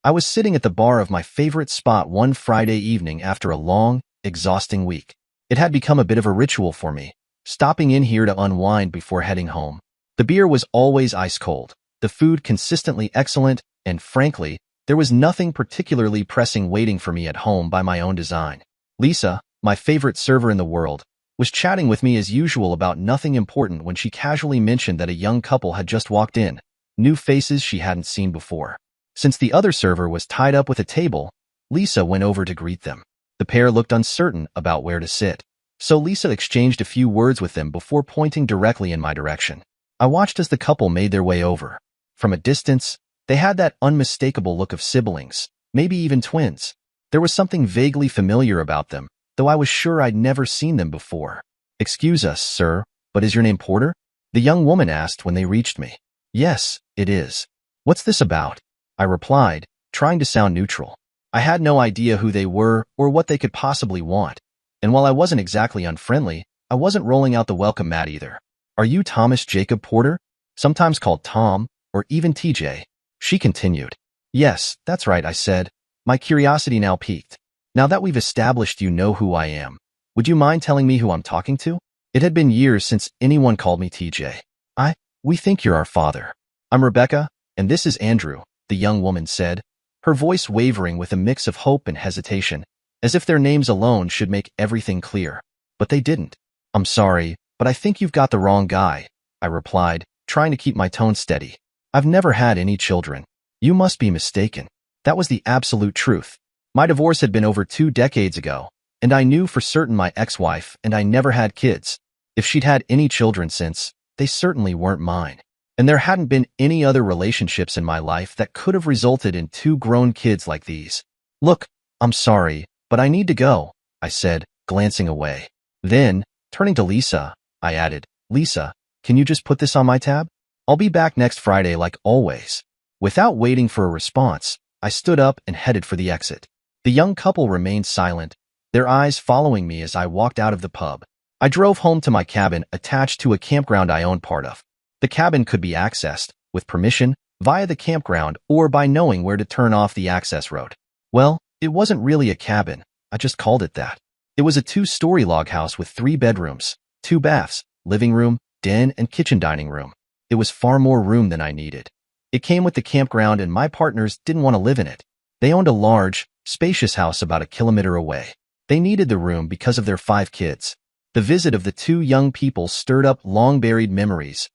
I was sitting at the bar of my favorite spot one Friday evening after a long, exhausting week. It had become a bit of a ritual for me, stopping in here to unwind before heading home. The beer was always ice cold, the food consistently excellent, and frankly, there was nothing particularly pressing waiting for me at home by my own design. Lisa, my favorite server in the world, was chatting with me as usual about nothing important when she casually mentioned that a young couple had just walked in, new faces she hadn't seen before. Since the other server was tied up with a table, Lisa went over to greet them. The pair looked uncertain about where to sit, so Lisa exchanged a few words with them before pointing directly in my direction. I watched as the couple made their way over. From a distance, they had that unmistakable look of siblings, maybe even twins. There was something vaguely familiar about them, though I was sure I'd never seen them before. "Excuse us, sir, but is your name Porter?" the young woman asked when they reached me. "Yes, it is." "What's this about?" I replied, trying to sound neutral. I had no idea who they were or what they could possibly want, and while I wasn't exactly unfriendly, I wasn't rolling out the welcome mat either. "Are you Thomas Jacob Porter, sometimes called Tom, or even TJ?" she continued. "Yes, that's right," I said, my curiosity now piqued. "Now that we've established you know who I am, would you mind telling me who I'm talking to?" It had been years since anyone called me TJ. We think you're our father. "I'm Rebecca, and this is Andrew," the young woman said, her voice wavering with a mix of hope and hesitation, as if their names alone should make everything clear. But they didn't. "I'm sorry, but I think you've got the wrong guy," I replied, trying to keep my tone steady. "I've never had any children. You must be mistaken." That was the absolute truth. My divorce had been over 2 decades ago, and I knew for certain my ex-wife and I never had kids. If she'd had any children since, they certainly weren't mine. And there hadn't been any other relationships in my life that could have resulted in 2 grown kids like these. "Look, I'm sorry, but I need to go," I said, glancing away. Then, turning to Lisa, I added, "Lisa, can you just put this on my tab? I'll be back next Friday like always." Without waiting for a response, I stood up and headed for the exit. The young couple remained silent, their eyes following me as I walked out of the pub. I drove home to my cabin attached to a campground I owned part of. The cabin could be accessed, with permission, via the campground or by knowing where to turn off the access road. Well, it wasn't really a cabin, I just called it that. It was a 2-story log house with 3 bedrooms, 2 baths, living room, den, and kitchen dining room. It was far more room than I needed. It came with the campground and my partners didn't want to live in it. They owned a large, spacious house about a kilometer away. They needed the room because of their 5 kids. The visit of the 2 young people stirred up long-buried memories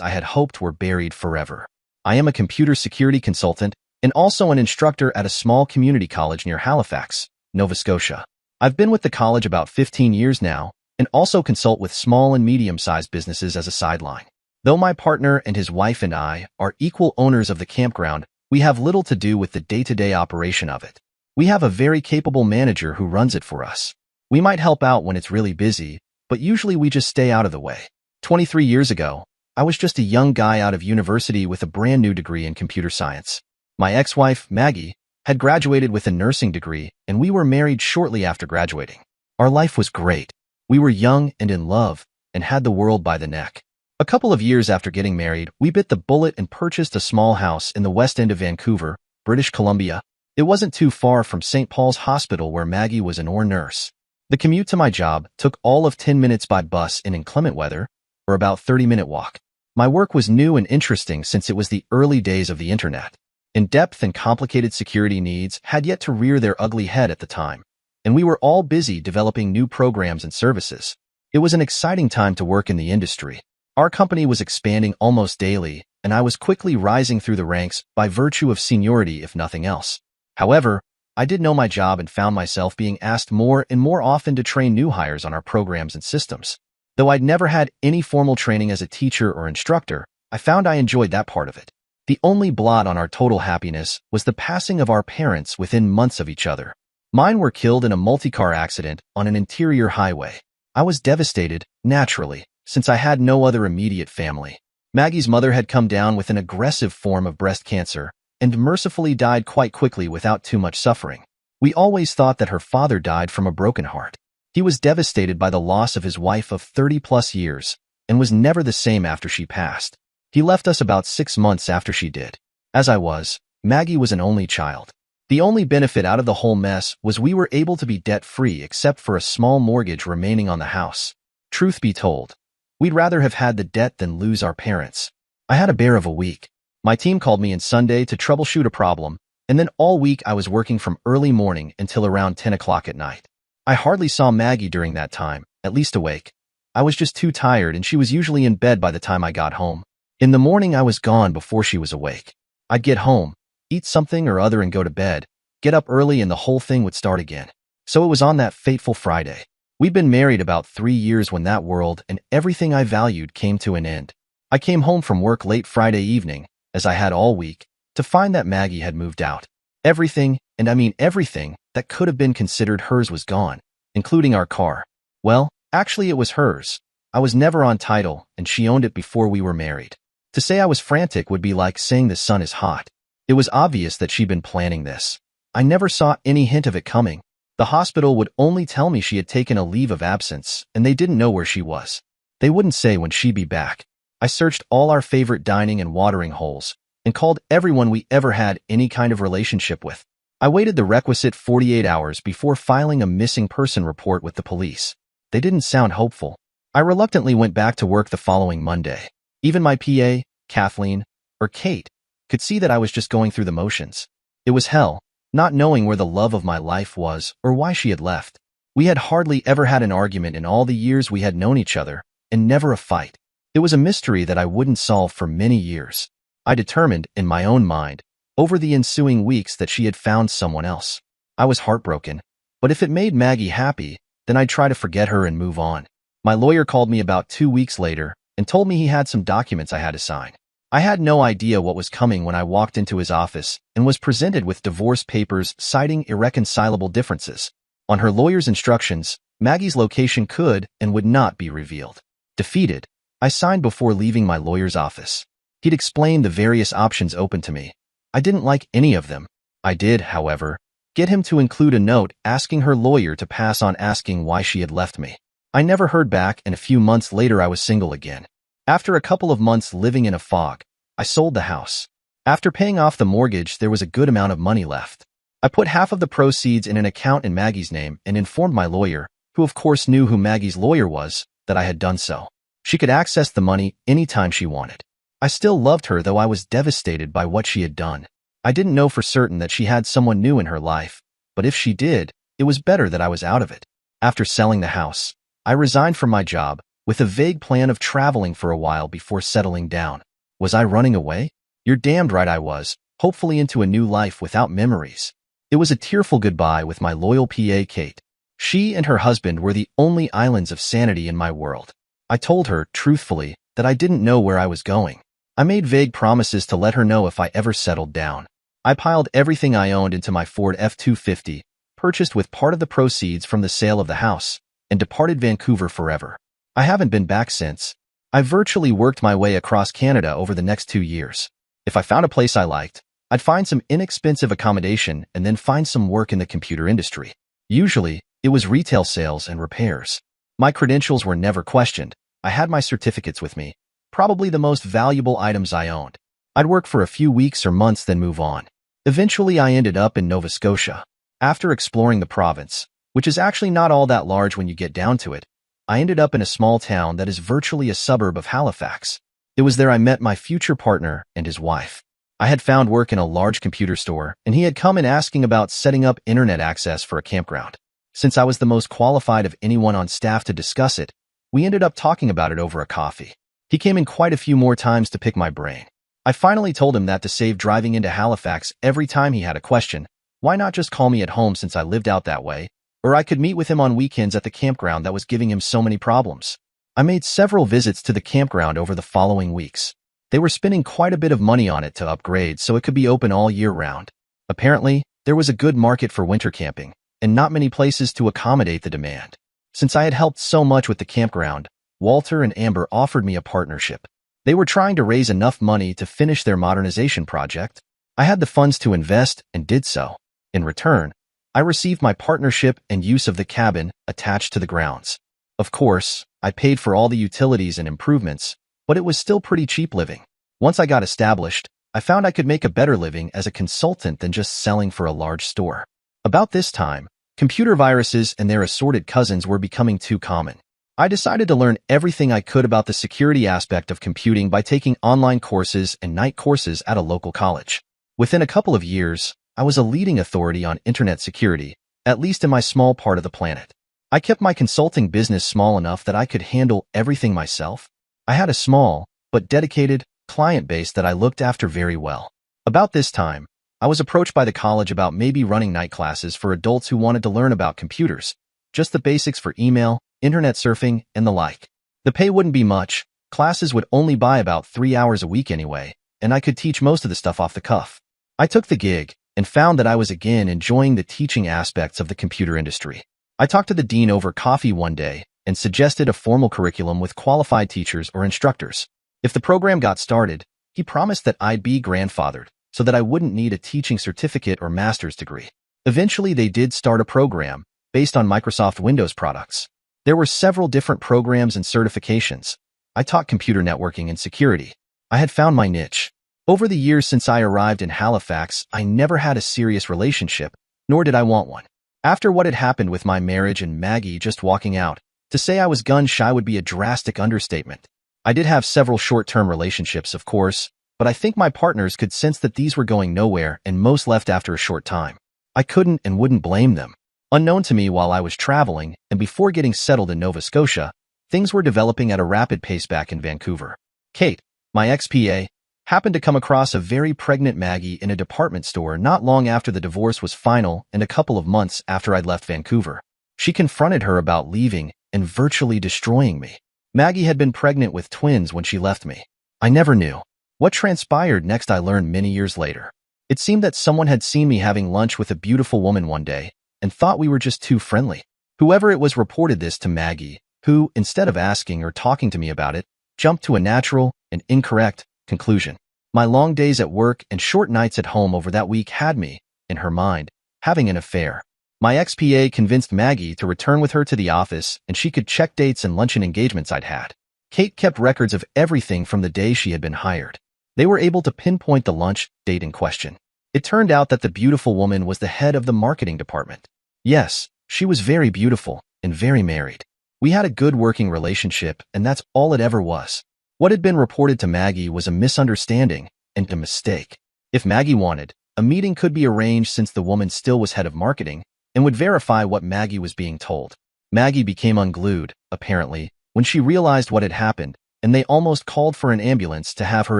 I had hoped were buried forever. I am a computer security consultant and also an instructor at a small community college near Halifax, Nova Scotia. I've been with the college about 15 years now and also consult with small and medium-sized businesses as a sideline. Though my partner and his wife and I are equal owners of the campground, we have little to do with the day-to-day operation of it. We have a very capable manager who runs it for us. We might help out when it's really busy, but usually we just stay out of the way. 23 years ago, I was just a young guy out of university with a brand new degree in computer science. My ex-wife, Maggie, had graduated with a nursing degree, and we were married shortly after graduating. Our life was great. We were young and in love, and had the world by the neck. A couple of years after getting married, we bit the bullet and purchased a small house in the West End of Vancouver, British Columbia. It wasn't too far from St. Paul's Hospital where Maggie was an OR nurse. The commute to my job took all of 10 minutes by bus in inclement weather, or about 30-minute walk. My work was new and interesting since it was the early days of the internet. In-depth and complicated security needs had yet to rear their ugly head at the time, and we were all busy developing new programs and services. It was an exciting time to work in the industry. Our company was expanding almost daily, and I was quickly rising through the ranks by virtue of seniority if nothing else. However, I did know my job and found myself being asked more and more often to train new hires on our programs and systems. Though I'd never had any formal training as a teacher or instructor, I found I enjoyed that part of it. The only blot on our total happiness was the passing of our parents within months of each other. Mine were killed in a multi-car accident on an interior highway. I was devastated, naturally, since I had no other immediate family. Maggie's mother had come down with an aggressive form of breast cancer and mercifully died quite quickly without too much suffering. We always thought that her father died from a broken heart. He was devastated by the loss of his wife of 30-plus years and was never the same after she passed. He left us about 6 months after she did. As I was, Maggie was an only child. The only benefit out of the whole mess was we were able to be debt-free except for a small mortgage remaining on the house. Truth be told, we'd rather have had the debt than lose our parents. I had a bear of a week. My team called me on Sunday to troubleshoot a problem, and then all week I was working from early morning until around 10 o'clock at night. I hardly saw Maggie during that time, at least awake. I was just too tired and she was usually in bed by the time I got home. In the morning I was gone before she was awake. I'd get home, eat something or other and go to bed, get up early and the whole thing would start again. So it was on that fateful Friday. We'd been married about 3 years when that world and everything I valued came to an end. I came home from work late Friday evening, as I had all week, to find that Maggie had moved out. Everything, and I mean everything, that could have been considered hers was gone, including our car. Well, actually it was hers. I was never on title, and she owned it before we were married. To say I was frantic would be like saying the sun is hot. It was obvious that she'd been planning this. I never saw any hint of it coming. The hospital would only tell me she had taken a leave of absence, and they didn't know where she was. They wouldn't say when she'd be back. I searched all our favorite dining and watering holes, and called everyone we ever had any kind of relationship with. I waited the requisite 48 hours before filing a missing person report with the police. They didn't sound hopeful. I reluctantly went back to work the following Monday. Even my PA, Kathleen, or Kate, could see that I was just going through the motions. It was hell, not knowing where the love of my life was or why she had left. We had hardly ever had an argument in all the years we had known each other, and never a fight. It was a mystery that I wouldn't solve for many years. I determined, in my own mind, over the ensuing weeks that she had found someone else. I was heartbroken, but if it made Maggie happy, then I'd try to forget her and move on. My lawyer called me about 2 weeks later and told me he had some documents I had to sign. I had no idea what was coming when I walked into his office and was presented with divorce papers citing irreconcilable differences. On her lawyer's instructions, Maggie's location could and would not be revealed. Defeated, I signed before leaving my lawyer's office. He'd explained the various options open to me. I didn't like any of them. I did, however, get him to include a note asking her lawyer to pass on asking why she had left me. I never heard back, and a few months later I was single again. After a couple of months living in a fog, I sold the house. After paying off the mortgage, there was a good amount of money left. I put half of the proceeds in an account in Maggie's name and informed my lawyer, who of course knew who Maggie's lawyer was, that I had done so. She could access the money anytime she wanted. I still loved her, though I was devastated by what she had done. I didn't know for certain that she had someone new in her life, but if she did, it was better that I was out of it. After selling the house, I resigned from my job, with a vague plan of traveling for a while before settling down. Was I running away? You're damned right I was, hopefully into a new life without memories. It was a tearful goodbye with my loyal PA Kate. She and her husband were the only islands of sanity in my world. I told her, truthfully, that I didn't know where I was going. I made vague promises to let her know if I ever settled down. I piled everything I owned into my Ford F-250, purchased with part of the proceeds from the sale of the house, and departed Vancouver forever. I haven't been back since. I virtually worked my way across Canada over the next 2 years. If I found a place I liked, I'd find some inexpensive accommodation and then find some work in the computer industry. Usually, it was retail sales and repairs. My credentials were never questioned. I had my certificates with me, probably the most valuable items I owned. I'd work for a few weeks or months then move on. Eventually, I ended up in Nova Scotia. After exploring the province, which is actually not all that large when you get down to it, I ended up in a small town that is virtually a suburb of Halifax. It was there I met my future partner and his wife. I had found work in a large computer store, and he had come in asking about setting up internet access for a campground. Since I was the most qualified of anyone on staff to discuss it, we ended up talking about it over a coffee. He came in quite a few more times to pick my brain. I finally told him that to save driving into Halifax every time he had a question, why not just call me at home since I lived out that way, or I could meet with him on weekends at the campground that was giving him so many problems. I made several visits to the campground over the following weeks. They were spending quite a bit of money on it to upgrade so it could be open all year round. Apparently, there was a good market for winter camping, and not many places to accommodate the demand. Since I had helped so much with the campground, Walter and Amber offered me a partnership. They were trying to raise enough money to finish their modernization project. I had the funds to invest and did so. In return, I received my partnership and use of the cabin attached to the grounds. Of course, I paid for all the utilities and improvements, but it was still pretty cheap living. Once I got established, I found I could make a better living as a consultant than just selling for a large store. About this time, computer viruses and their assorted cousins were becoming too common. I decided to learn everything I could about the security aspect of computing by taking online courses and night courses at a local college. Within a couple of years, I was a leading authority on internet security, at least in my small part of the planet. I kept my consulting business small enough that I could handle everything myself. I had a small, but dedicated, client base that I looked after very well. About this time, I was approached by the college about maybe running night classes for adults who wanted to learn about computers, just the basics for email, internet surfing, and the like. The pay wouldn't be much, classes would only buy about 3 hours a week anyway, and I could teach most of the stuff off the cuff. I took the gig and found that I was again enjoying the teaching aspects of the computer industry. I talked to the dean over coffee one day and suggested a formal curriculum with qualified teachers or instructors. If the program got started, he promised that I'd be grandfathered so that I wouldn't need a teaching certificate or master's degree. Eventually, they did start a program based on Microsoft Windows products. There were several different programs and certifications. I taught computer networking and security. I had found my niche. Over the years since I arrived in Halifax, I never had a serious relationship, nor did I want one. After what had happened with my marriage and Maggie just walking out, to say I was gun-shy would be a drastic understatement. I did have several short-term relationships, of course, but I think my partners could sense that these were going nowhere and most left after a short time. I couldn't and wouldn't blame them. Unknown to me while I was traveling and before getting settled in Nova Scotia, things were developing at a rapid pace back in Vancouver. Kate, my ex-PA, happened to come across a very pregnant Maggie in a department store not long after the divorce was final and a couple of months after I'd left Vancouver. She confronted her about leaving and virtually destroying me. Maggie had been pregnant with twins when she left me. I never knew. What transpired next I learned many years later. It seemed that someone had seen me having lunch with a beautiful woman one day and thought we were just too friendly. Whoever it was reported this to Maggie, who, instead of asking or talking to me about it, jumped to a natural and incorrect conclusion. My long days at work and short nights at home over that week had me, in her mind, having an affair. My ex-PA convinced Maggie to return with her to the office and she could check dates and luncheon engagements I'd had. Kate kept records of everything from the day she had been hired. They were able to pinpoint the lunch date in question. It turned out that the beautiful woman was the head of the marketing department. Yes, she was very beautiful and very married. We had a good working relationship and that's all it ever was. What had been reported to Maggie was a misunderstanding and a mistake. If Maggie wanted, a meeting could be arranged since the woman still was head of marketing and would verify what Maggie was being told. Maggie became unglued, apparently, when she realized what had happened, and they almost called for an ambulance to have her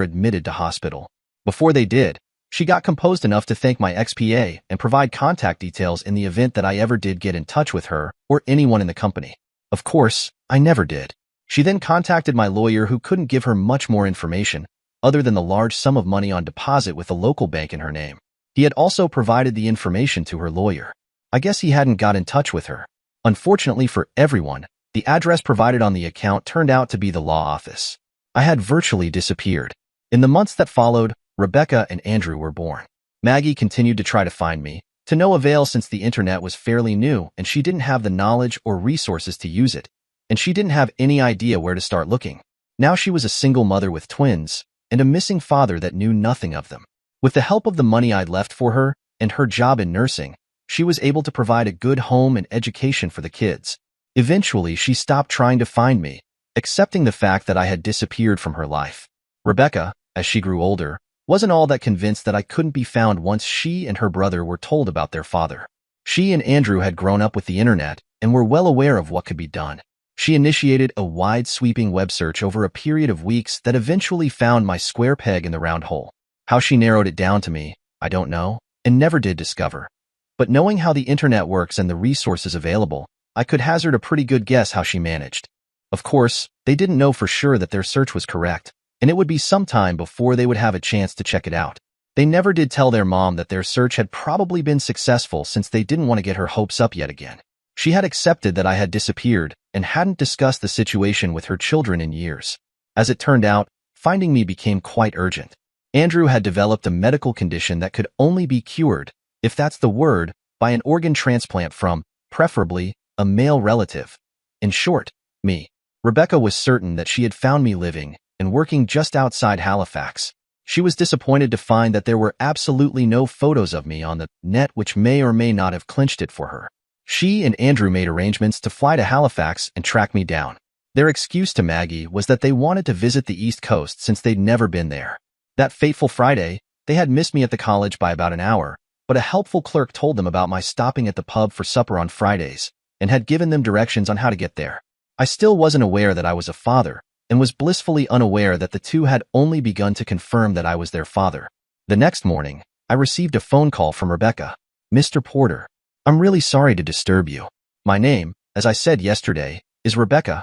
admitted to hospital. Before they did, she got composed enough to thank my ex-PA and provide contact details in the event that I ever did get in touch with her or anyone in the company. Of course, I never did. She then contacted my lawyer who couldn't give her much more information other than the large sum of money on deposit with a local bank in her name. He had also provided the information to her lawyer. I guess he hadn't got in touch with her. Unfortunately for everyone, the address provided on the account turned out to be the law office. I had virtually disappeared. In the months that followed, Rebecca and Andrew were born. Maggie continued to try to find me, to no avail since the internet was fairly new and she didn't have the knowledge or resources to use it, and she didn't have any idea where to start looking. Now she was a single mother with twins and a missing father that knew nothing of them. With the help of the money I'd left for her and her job in nursing, she was able to provide a good home and education for the kids. Eventually, she stopped trying to find me, accepting the fact that I had disappeared from her life. Rebecca, as she grew older, wasn't all that convinced that I couldn't be found once she and her brother were told about their father. She and Andrew had grown up with the internet and were well aware of what could be done. She initiated a wide-sweeping web search over a period of weeks that eventually found my square peg in the round hole. How she narrowed it down to me, I don't know, and never did discover. But knowing how the internet works and the resources available, I could hazard a pretty good guess how she managed. Of course, they didn't know for sure that their search was correct, and it would be some time before they would have a chance to check it out. They never did tell their mom that their search had probably been successful since they didn't want to get her hopes up yet again. She had accepted that I had disappeared and hadn't discussed the situation with her children in years. As it turned out, finding me became quite urgent. Andrew had developed a medical condition that could only be cured, if that's the word, by an organ transplant from, preferably, a male relative. In short, me. Rebecca was certain that she had found me living and working just outside Halifax. She was disappointed to find that there were absolutely no photos of me on the net, which may or may not have clinched it for her. She and Andrew made arrangements to fly to Halifax and track me down. Their excuse to Maggie was that they wanted to visit the East Coast since they'd never been there. That fateful Friday, they had missed me at the college by about an hour, but a helpful clerk told them about my stopping at the pub for supper on Fridays and had given them directions on how to get there. I still wasn't aware that I was a father and was blissfully unaware that the two had only begun to confirm that I was their father. The next morning, I received a phone call from Rebecca. "Mr. Porter, I'm really sorry to disturb you. My name, as I said yesterday, is Rebecca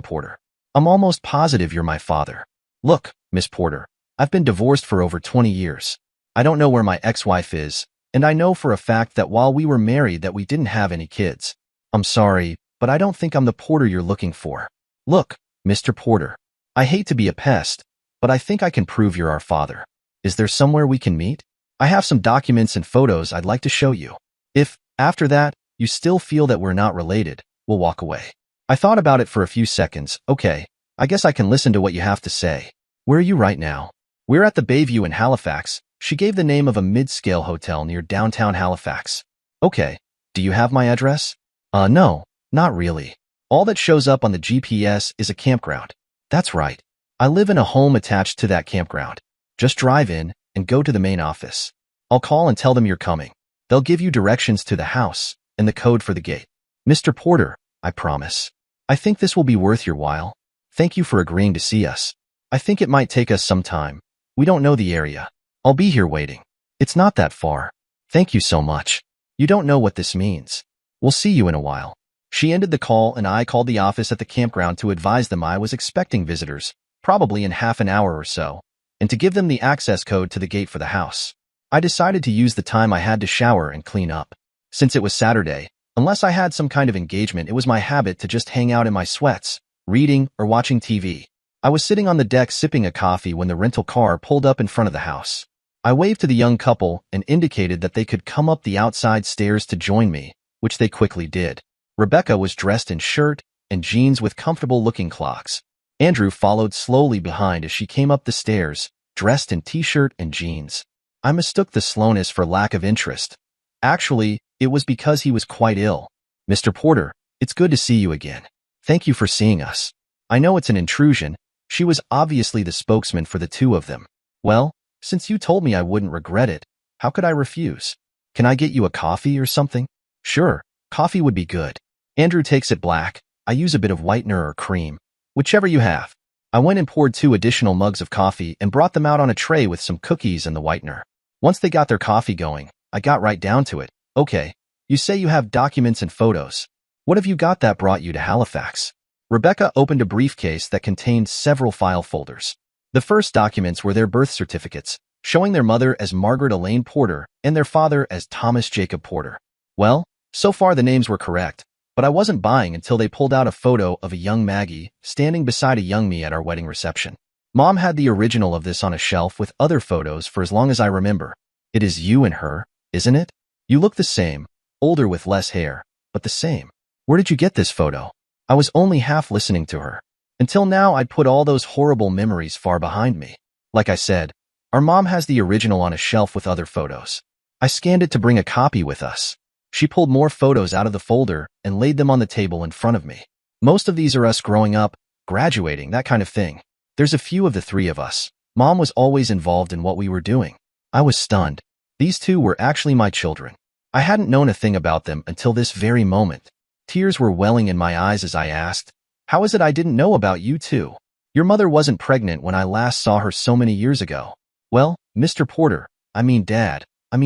Porter. I'm almost positive you're my father. Look, Miss Porter, I've been divorced for over 20 years. I don't know where my ex-wife is, and I know for a fact that while we were married that we didn't have any kids. I'm sorry, but I don't think I'm the Porter you're looking for. Look, Mr. Porter, I hate to be a pest, but I think I can prove you're our father. Is there somewhere we can meet? I have some documents and photos I'd like to show you. If, after that, you still feel that we're not related, we'll walk away." I thought about it for a few seconds. Okay, I guess I can listen to what you have to say. "Where are you right now?" "We're at the Bayview in Halifax." She gave the name of a mid-scale hotel near downtown Halifax. "Okay, do you have my address?" No, not really. All that shows up on the GPS is a campground." "That's right. I live in a home attached to that campground. Just drive in and go to the main office. I'll call and tell them you're coming. They'll give you directions to the house and the code for the gate." "Mr. Porter, I promise. I think this will be worth your while. Thank you for agreeing to see us. I think it might take us some time. We don't know the area. I'll be here waiting. It's not that far. Thank you so much. You don't know what this means. We'll see you in a while." She ended the call and I called the office at the campground to advise them I was expecting visitors, probably in half an hour or so, and to give them the access code to the gate for the house. I decided to use the time I had to shower and clean up. Since it was Saturday, unless I had some kind of engagement, it was my habit to just hang out in my sweats, reading or watching TV. I was sitting on the deck sipping a coffee when the rental car pulled up in front of the house. I waved to the young couple and indicated that they could come up the outside stairs to join me, which they quickly did. Rebecca was dressed in shirt and jeans with comfortable-looking clogs. Andrew followed slowly behind as she came up the stairs, dressed in t-shirt and jeans. I mistook the slowness for lack of interest. Actually, it was because he was quite ill. "Mr. Porter, it's good to see you again. Thank you for seeing us. I know it's an intrusion." She was obviously the spokesman for the two of them. "Well, since you told me I wouldn't regret it, how could I refuse? Can I get you a coffee or something?" "Sure, coffee would be good. Andrew takes it black. I use a bit of whitener or cream, whichever you have." I went and poured 2 additional mugs of coffee and brought them out on a tray with some cookies and the whitener. Once they got their coffee going, I got right down to it. "Okay, you say you have documents and photos. What have you got that brought you to Halifax?" Rebecca opened a briefcase that contained several file folders. The first documents were their birth certificates, showing their mother as Margaret Elaine Porter and their father as Thomas Jacob Porter. Well, so far the names were correct, but I wasn't buying until they pulled out a photo of a young Maggie standing beside a young me at our wedding reception. Mom had the original of this on a shelf with other photos for as long as I remember. "It is you and her, isn't it? You look the same, older with less hair, but the same. Where did you get this photo?" I was only half listening to her. Until now, I'd put all those horrible memories far behind me. Like I said, our mom has the original on a shelf with other photos. I scanned it to bring a copy with us. She pulled more photos out of the folder and laid them on the table in front of me. Most of these are us growing up, graduating, that kind of thing. There's a few of the 3 of us. Mom was always involved in what we were doing. I was stunned. These 2 were actually my children. I hadn't known a thing about them until this very moment. Tears were welling in my eyes as I asked, "How is it I didn't know about you 2? Your mother wasn't pregnant when I last saw her so many years ago." "Well, Mr. Porter, I mean Dad,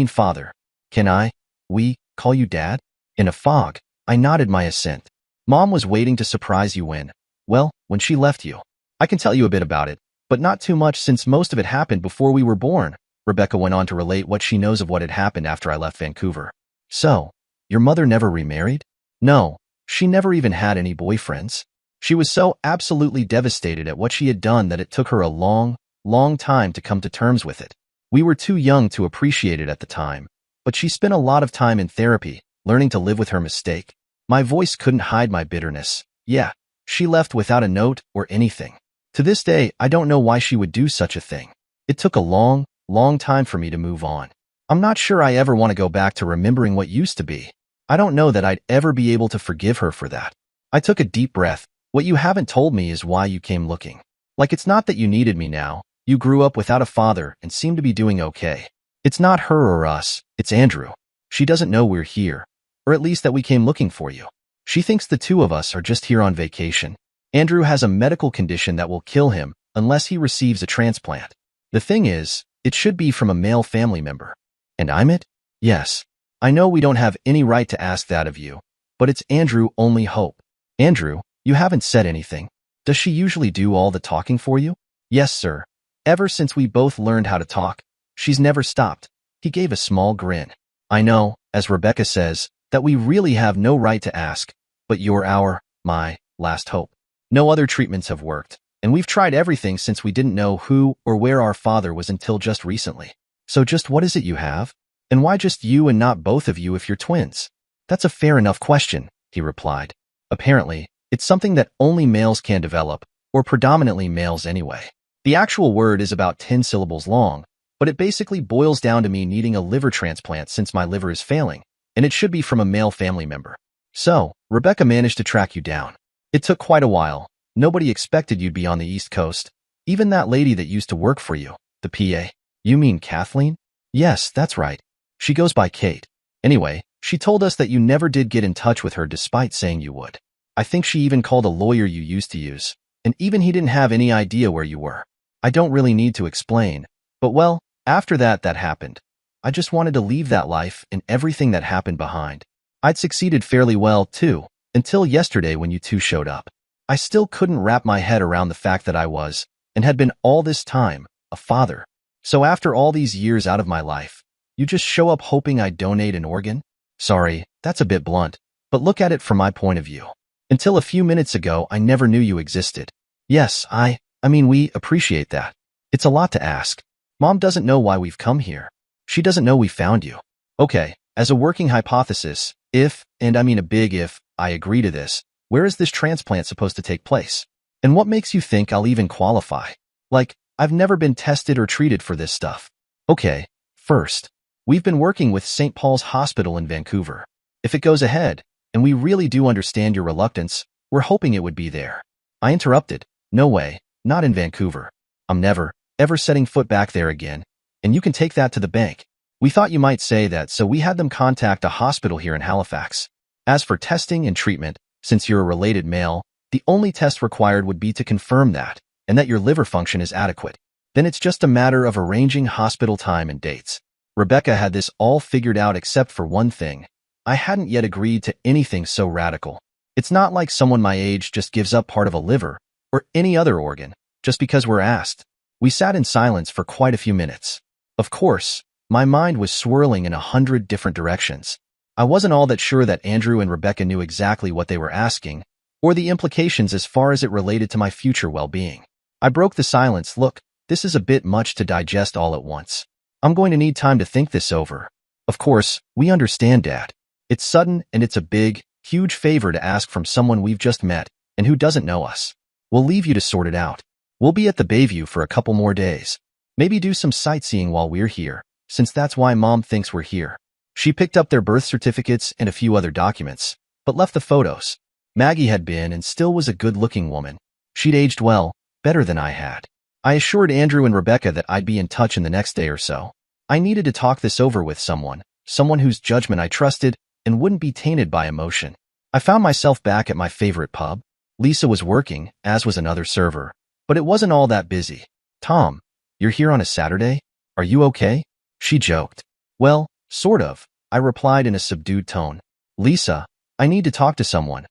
Father. Can we call you Dad?" In a fog, I nodded my assent. "Mom was waiting to surprise you when she left you. I can tell you a bit about it, but not too much since most of it happened before we were born." Rebecca went on to relate what she knows of what had happened after I left Vancouver. "So, your mother never remarried?" "No, she never even had any boyfriends. She was so absolutely devastated at what she had done that it took her a long time to come to terms with it. We were too young to appreciate it at the time, but she spent a lot of time in therapy, learning to live with her mistake." My voice couldn't hide my bitterness. "Yeah, she left without a note or anything. To this day, I don't know why she would do such a thing. It took a long, long time for me to move on. I'm not sure I ever want to go back to remembering what used to be. I don't know that I'd ever be able to forgive her for that. I took a deep breath. What you haven't told me is why you came looking. Like it's not that you needed me now. You grew up without a father and seem to be doing okay. It's not her or us, it's Andrew. She doesn't know we're here, or at least that we came looking for you. She thinks the two of us are just here on vacation. Andrew has a medical condition that will kill him unless he receives a transplant. The thing is, it should be from a male family member. And I'm it? Yes. I know we don't have any right to ask that of you, but it's Andrew's only hope. Andrew, you haven't said anything. Does she usually do all the talking for you? Yes, sir. Ever since we both learned how to talk, she's never stopped. He gave a small grin. I know, as Rebecca says, that we really have no right to ask, but you're my last hope. No other treatments have worked, and we've tried everything since we didn't know who or where our father was until just recently. So just what is it you have? And why just you and not both of you if you're twins? That's a fair enough question, he replied. Apparently, it's something that only males can develop, or predominantly males anyway. The actual word is about 10 syllables long, but it basically boils down to me needing a liver transplant since my liver is failing, and it should be from a male family member. So, Rebecca managed to track you down. It took quite a while. Nobody expected you'd be on the East Coast. Even that lady that used to work for you, the PA. You mean Kathleen? Yes, that's right. She goes by Kate. Anyway, she told us that you never did get in touch with her despite saying you would. I think she even called a lawyer you used to use, and even he didn't have any idea where you were. I don't really need to explain, but well, after that happened. I just wanted to leave that life and everything that happened behind. I'd succeeded fairly well, too, until yesterday when you two showed up. I still couldn't wrap my head around the fact that I was, and had been all this time, a father. So after all these years out of my life, you just show up hoping I'd donate an organ? Sorry, that's a bit blunt, but look at it from my point of view. Until a few minutes ago, I never knew you existed. Yes, I mean, we appreciate that. It's a lot to ask. Mom doesn't know why we've come here. She doesn't know we found you. Okay, as a working hypothesis, if, and I mean a big if, I agree to this, where is this transplant supposed to take place? And what makes you think I'll even qualify? Like, I've never been tested or treated for this stuff. Okay, first, we've been working with St. Paul's Hospital in Vancouver. If it goes ahead, and we really do understand your reluctance, we're hoping it would be there. I interrupted. No way, not in Vancouver. I'm never, ever setting foot back there again, and you can take that to the bank. We thought you might say that, so we had them contact a hospital here in Halifax. As for testing and treatment, since you're a related male, the only test required would be to confirm that, and that your liver function is adequate. Then it's just a matter of arranging hospital time and dates. Rebecca had this all figured out except for one thing. I hadn't yet agreed to anything so radical. It's not like someone my age just gives up part of a liver, or any other organ, just because we're asked. We sat in silence for quite a few minutes. Of course, my mind was swirling in 100 different directions. I wasn't all that sure that Andrew and Rebecca knew exactly what they were asking, or the implications as far as it related to my future well-being. I broke the silence. Look, this is a bit much to digest all at once. I'm going to need time to think this over. Of course, we understand, Dad. It's sudden and it's a big, huge favor to ask from someone we've just met and who doesn't know us. We'll leave you to sort it out. We'll be at the Bayview for a couple more days. Maybe do some sightseeing while we're here, since that's why Mom thinks we're here. She picked up their birth certificates and a few other documents, but left the photos. Maggie had been and still was a good-looking woman. She'd aged well, better than I had. I assured Andrew and Rebecca that I'd be in touch in the next day or so. I needed to talk this over with someone whose judgment I trusted and wouldn't be tainted by emotion. I found myself back at my favorite pub. Lisa was working, as was another server, but it wasn't all that busy. Tom, you're here on a Saturday? Are you okay? She joked. Well, sort of, I replied in a subdued tone. Lisa, I need to talk to someone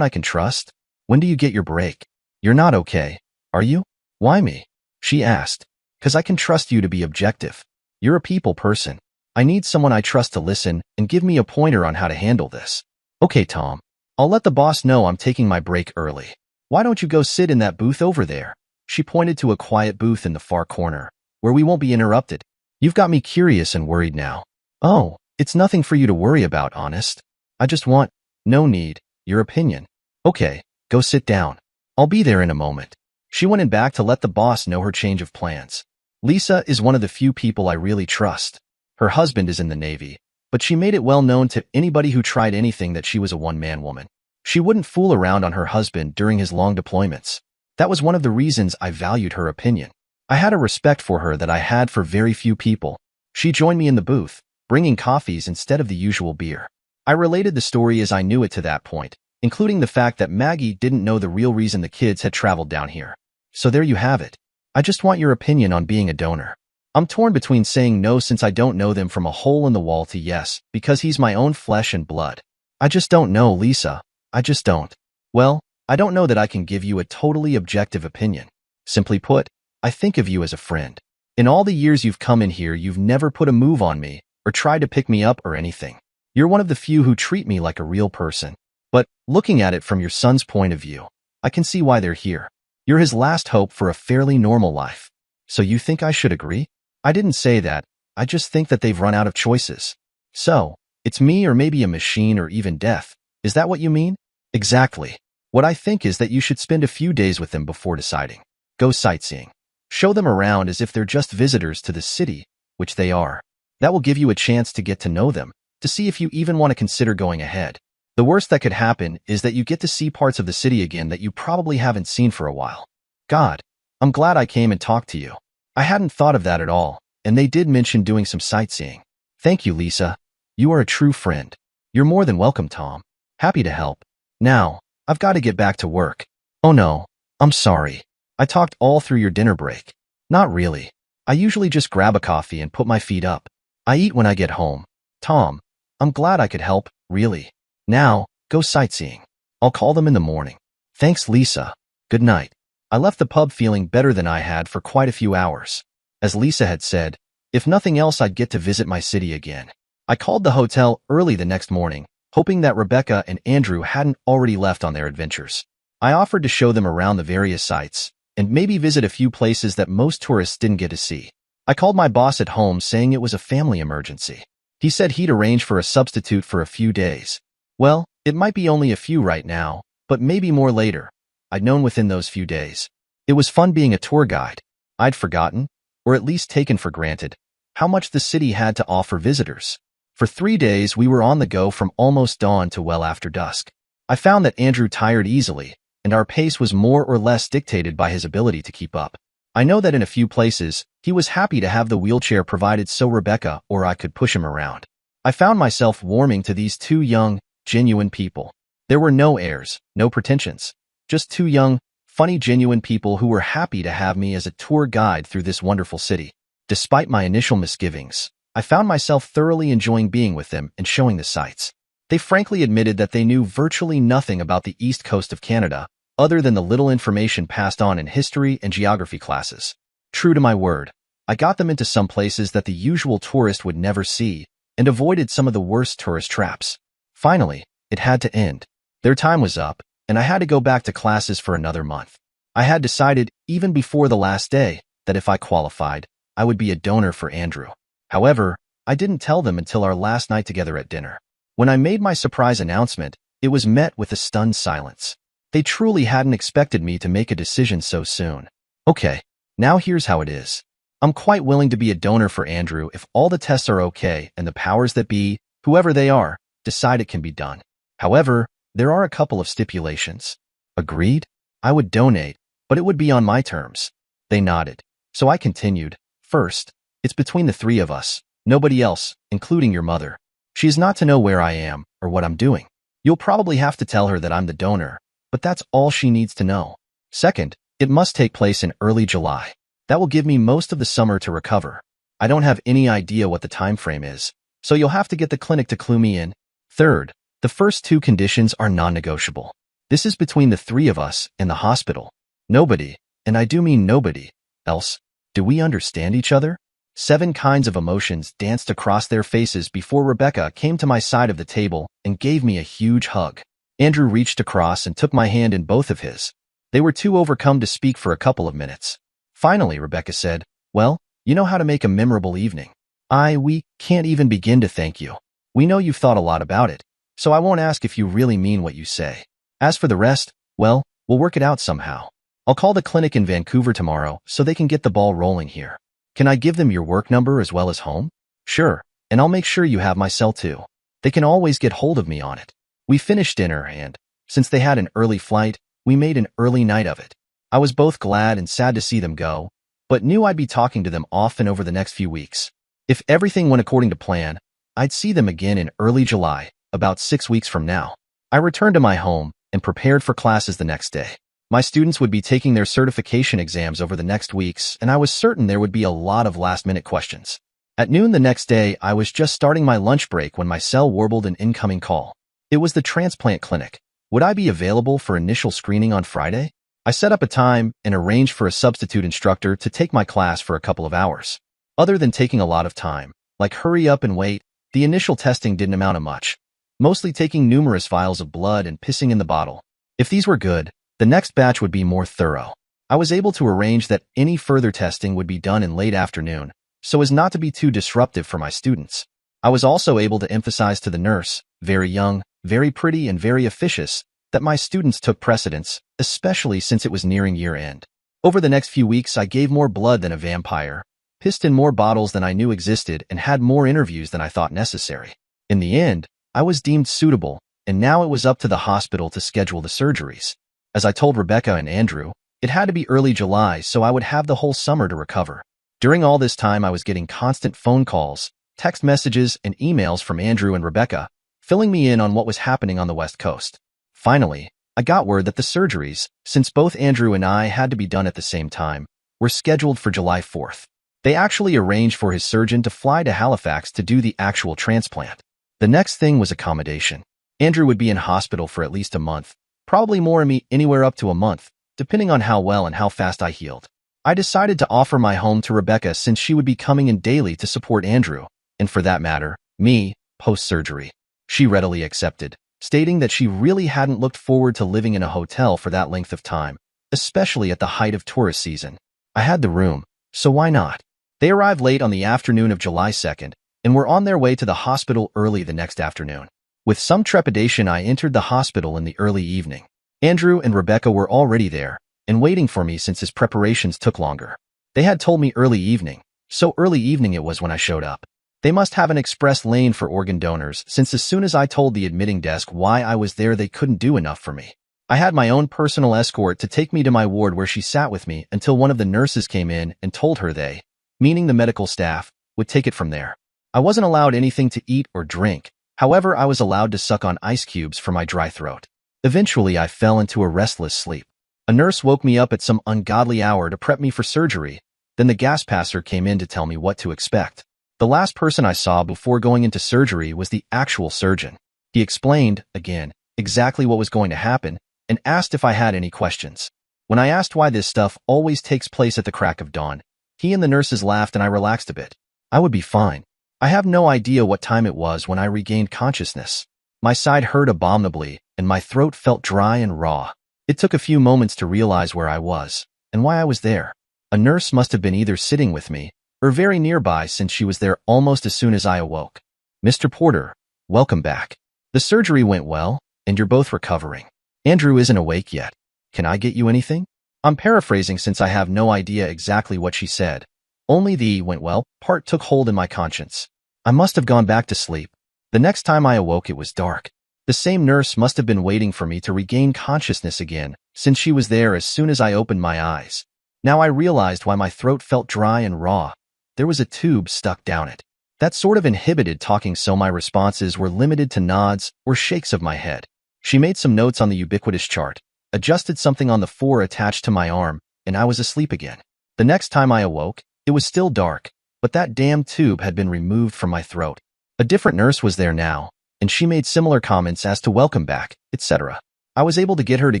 I can trust. When do you get your break? You're not okay, are you? Why me? She asked. 'Cause I can trust you to be objective. You're a people person. I need someone I trust to listen and give me a pointer on how to handle this. Okay, Tom. I'll let the boss know I'm taking my break early. Why don't you go sit in that booth over there? She pointed to a quiet booth in the far corner, where we won't be interrupted. You've got me curious and worried now. Oh, it's nothing for you to worry about, honest. I just want, no need, your opinion. Okay, go sit down. I'll be there in a moment. She went in back to let the boss know her change of plans. Lisa is one of the few people I really trust. Her husband is in the Navy, but she made it well known to anybody who tried anything that she was a one-man woman. She wouldn't fool around on her husband during his long deployments. That was one of the reasons I valued her opinion. I had a respect for her that I had for very few people. She joined me in the booth, bringing coffees instead of the usual beer. I related the story as I knew it to that point, including the fact that Maggie didn't know the real reason the kids had traveled down here. So there you have it. I just want your opinion on being a donor. I'm torn between saying no since I don't know them from a hole in the wall to yes, because he's my own flesh and blood. I just don't know, Lisa. I just don't. Well, I don't know that I can give you a totally objective opinion. Simply put, I think of you as a friend. In all the years you've come in here, you've never put a move on me or tried to pick me up or anything. You're one of the few who treat me like a real person. But looking at it from your son's point of view, I can see why they're here. You're his last hope for a fairly normal life. So you think I should agree? I didn't say that. I just think that they've run out of choices. So, it's me or maybe a machine or even death. Is that what you mean? Exactly. What I think is that you should spend a few days with them before deciding. Go sightseeing. Show them around as if they're just visitors to the city, which they are. That will give you a chance to get to know them, to see if you even want to consider going ahead. The worst that could happen is that you get to see parts of the city again that you probably haven't seen for a while. God, I'm glad I came and talked to you. I hadn't thought of that at all, and they did mention doing some sightseeing. Thank you, Lisa. You are a true friend. You're more than welcome, Tom. Happy to help. Now, I've got to get back to work. Oh no, I'm sorry. I talked all through your dinner break. Not really. I usually just grab a coffee and put my feet up. I eat when I get home. Tom, I'm glad I could help, really. Now, go sightseeing. I'll call them in the morning. Thanks, Lisa. Good night. I left the pub feeling better than I had for quite a few hours. As Lisa had said, if nothing else, I'd get to visit my city again. I called the hotel early the next morning, hoping that Rebecca and Andrew hadn't already left on their adventures. I offered to show them around the various sites, and maybe visit a few places that most tourists didn't get to see. I called my boss at home saying it was a family emergency. He said he'd arrange for a substitute for a few days. Well, it might be only a few right now, but maybe more later. I'd known within those few days. It was fun being a tour guide. I'd forgotten, or at least taken for granted, how much the city had to offer visitors. For 3 days, we were on the go from almost dawn to well after dusk. I found that Andrew tired easily, and our pace was more or less dictated by his ability to keep up. I know that in a few places, he was happy to have the wheelchair provided so Rebecca or I could push him around. I found myself warming to these two young, genuine people. There were no airs, no pretensions. Just two young, funny, genuine people who were happy to have me as a tour guide through this wonderful city. Despite my initial misgivings, I found myself thoroughly enjoying being with them and showing the sights. They frankly admitted that they knew virtually nothing about the east coast of Canada, other than the little information passed on in history and geography classes. True to my word, I got them into some places that the usual tourist would never see, and avoided some of the worst tourist traps. Finally, it had to end. Their time was up, and I had to go back to classes for another month. I had decided, even before the last day, that if I qualified, I would be a donor for Andrew. However, I didn't tell them until our last night together at dinner. When I made my surprise announcement, it was met with a stunned silence. They truly hadn't expected me to make a decision so soon. Okay, now here's how it is. I'm quite willing to be a donor for Andrew if all the tests are okay and the powers that be, whoever they are, decide it can be done. However, there are a couple of stipulations. Agreed? I would donate, but it would be on my terms. They nodded. So I continued. First, it's between the three of us, nobody else, including your mother. She is not to know where I am or what I'm doing. You'll probably have to tell her that I'm the donor, but that's all she needs to know. Second, it must take place in early July. That will give me most of the summer to recover. I don't have any idea what the time frame is, so you'll have to get the clinic to clue me in. Third, the first two conditions are non-negotiable. This is between the three of us and the hospital. Nobody, and I do mean nobody, else. Do we understand each other? 7 kinds of emotions danced across their faces before Rebecca came to my side of the table and gave me a huge hug. Andrew reached across and took my hand in both of his. They were too overcome to speak for a couple of minutes. Finally, Rebecca said, "Well, you know how to make a memorable evening. We can't even begin to thank you. We know you've thought a lot about it, so I won't ask if you really mean what you say. As for the rest, well, we'll work it out somehow. I'll call the clinic in Vancouver tomorrow so they can get the ball rolling here. Can I give them your work number as well as home? Sure, and I'll make sure you have my cell too. They can always get hold of me on it. We finished dinner and, since they had an early flight, we made an early night of it. I was both glad and sad to see them go, but knew I'd be talking to them often over the next few weeks. If everything went according to plan, I'd see them again in early July, about 6 weeks from now. I returned to my home and prepared for classes the next day. My students would be taking their certification exams over the next weeks, and I was certain there would be a lot of last-minute questions. At noon the next day, I was just starting my lunch break when my cell warbled an incoming call. It was the transplant clinic. Would I be available for initial screening on Friday? I set up a time and arranged for a substitute instructor to take my class for a couple of hours. Other than taking a lot of time, like hurry up and wait, the initial testing didn't amount to much, mostly taking numerous vials of blood and pissing in the bottle. If these were good, the next batch would be more thorough. I was able to arrange that any further testing would be done in late afternoon, so as not to be too disruptive for my students. I was also able to emphasize to the nurse, very young, very pretty, and very officious, that my students took precedence, especially since it was nearing year-end. Over the next few weeks, I gave more blood than a vampire, pissed in more bottles than I knew existed, and had more interviews than I thought necessary. In the end, I was deemed suitable, and now it was up to the hospital to schedule the surgeries. As I told Rebecca and Andrew, it had to be early July, so I would have the whole summer to recover. During all this time, I was getting constant phone calls, text messages, and emails from Andrew and Rebecca, filling me in on what was happening on the West Coast. Finally, I got word that the surgeries, since both Andrew and I had to be done at the same time, were scheduled for July 4th. They actually arranged for his surgeon to fly to Halifax to do the actual transplant. The next thing was accommodation. Andrew would be in hospital for at least a month, probably more, me anywhere up to a month, depending on how well and how fast I healed. I decided to offer my home to Rebecca since she would be coming in daily to support Andrew, and for that matter, me, post-surgery. She readily accepted, stating that she really hadn't looked forward to living in a hotel for that length of time, especially at the height of tourist season. I had the room, so why not? They arrived late on the afternoon of July 2nd, and were on their way to the hospital early the next afternoon. With some trepidation, I entered the hospital in the early evening. Andrew and Rebecca were already there, and waiting for me since his preparations took longer. They had told me early evening, so early evening it was when I showed up. They must have an express lane for organ donors, since as soon as I told the admitting desk why I was there, they couldn't do enough for me. I had my own personal escort to take me to my ward, where she sat with me until one of the nurses came in and told her they, meaning the medical staff, would take it from there. I wasn't allowed anything to eat or drink. However, I was allowed to suck on ice cubes for my dry throat. Eventually, I fell into a restless sleep. A nurse woke me up at some ungodly hour to prep me for surgery. Then the gas passer came in to tell me what to expect. The last person I saw before going into surgery was the actual surgeon. He explained, again, exactly what was going to happen and asked if I had any questions. When I asked why this stuff always takes place at the crack of dawn, he and the nurses laughed and I relaxed a bit. I would be fine. I have no idea what time it was when I regained consciousness. My side hurt abominably, and my throat felt dry and raw. It took a few moments to realize where I was, and why I was there. A nurse must have been either sitting with me, or very nearby, since she was there almost as soon as I awoke. "Mr. Porter, welcome back. The surgery went well, and you're both recovering. Andrew isn't awake yet. Can I get you anything?" I'm paraphrasing since I have no idea exactly what she said. Only the "went well" part took hold in my conscience. I must have gone back to sleep. The next time I awoke, it was dark. The same nurse must have been waiting for me to regain consciousness again, since she was there as soon as I opened my eyes. Now I realized why my throat felt dry and raw. There was a tube stuck down it. That sort of inhibited talking, so my responses were limited to nods or shakes of my head. She made some notes on the ubiquitous chart, adjusted something on the 4 attached to my arm, and I was asleep again. The next time I awoke, it was still dark, but that damn tube had been removed from my throat. A different nurse was there now, and she made similar comments as to welcome back, etc. I was able to get her to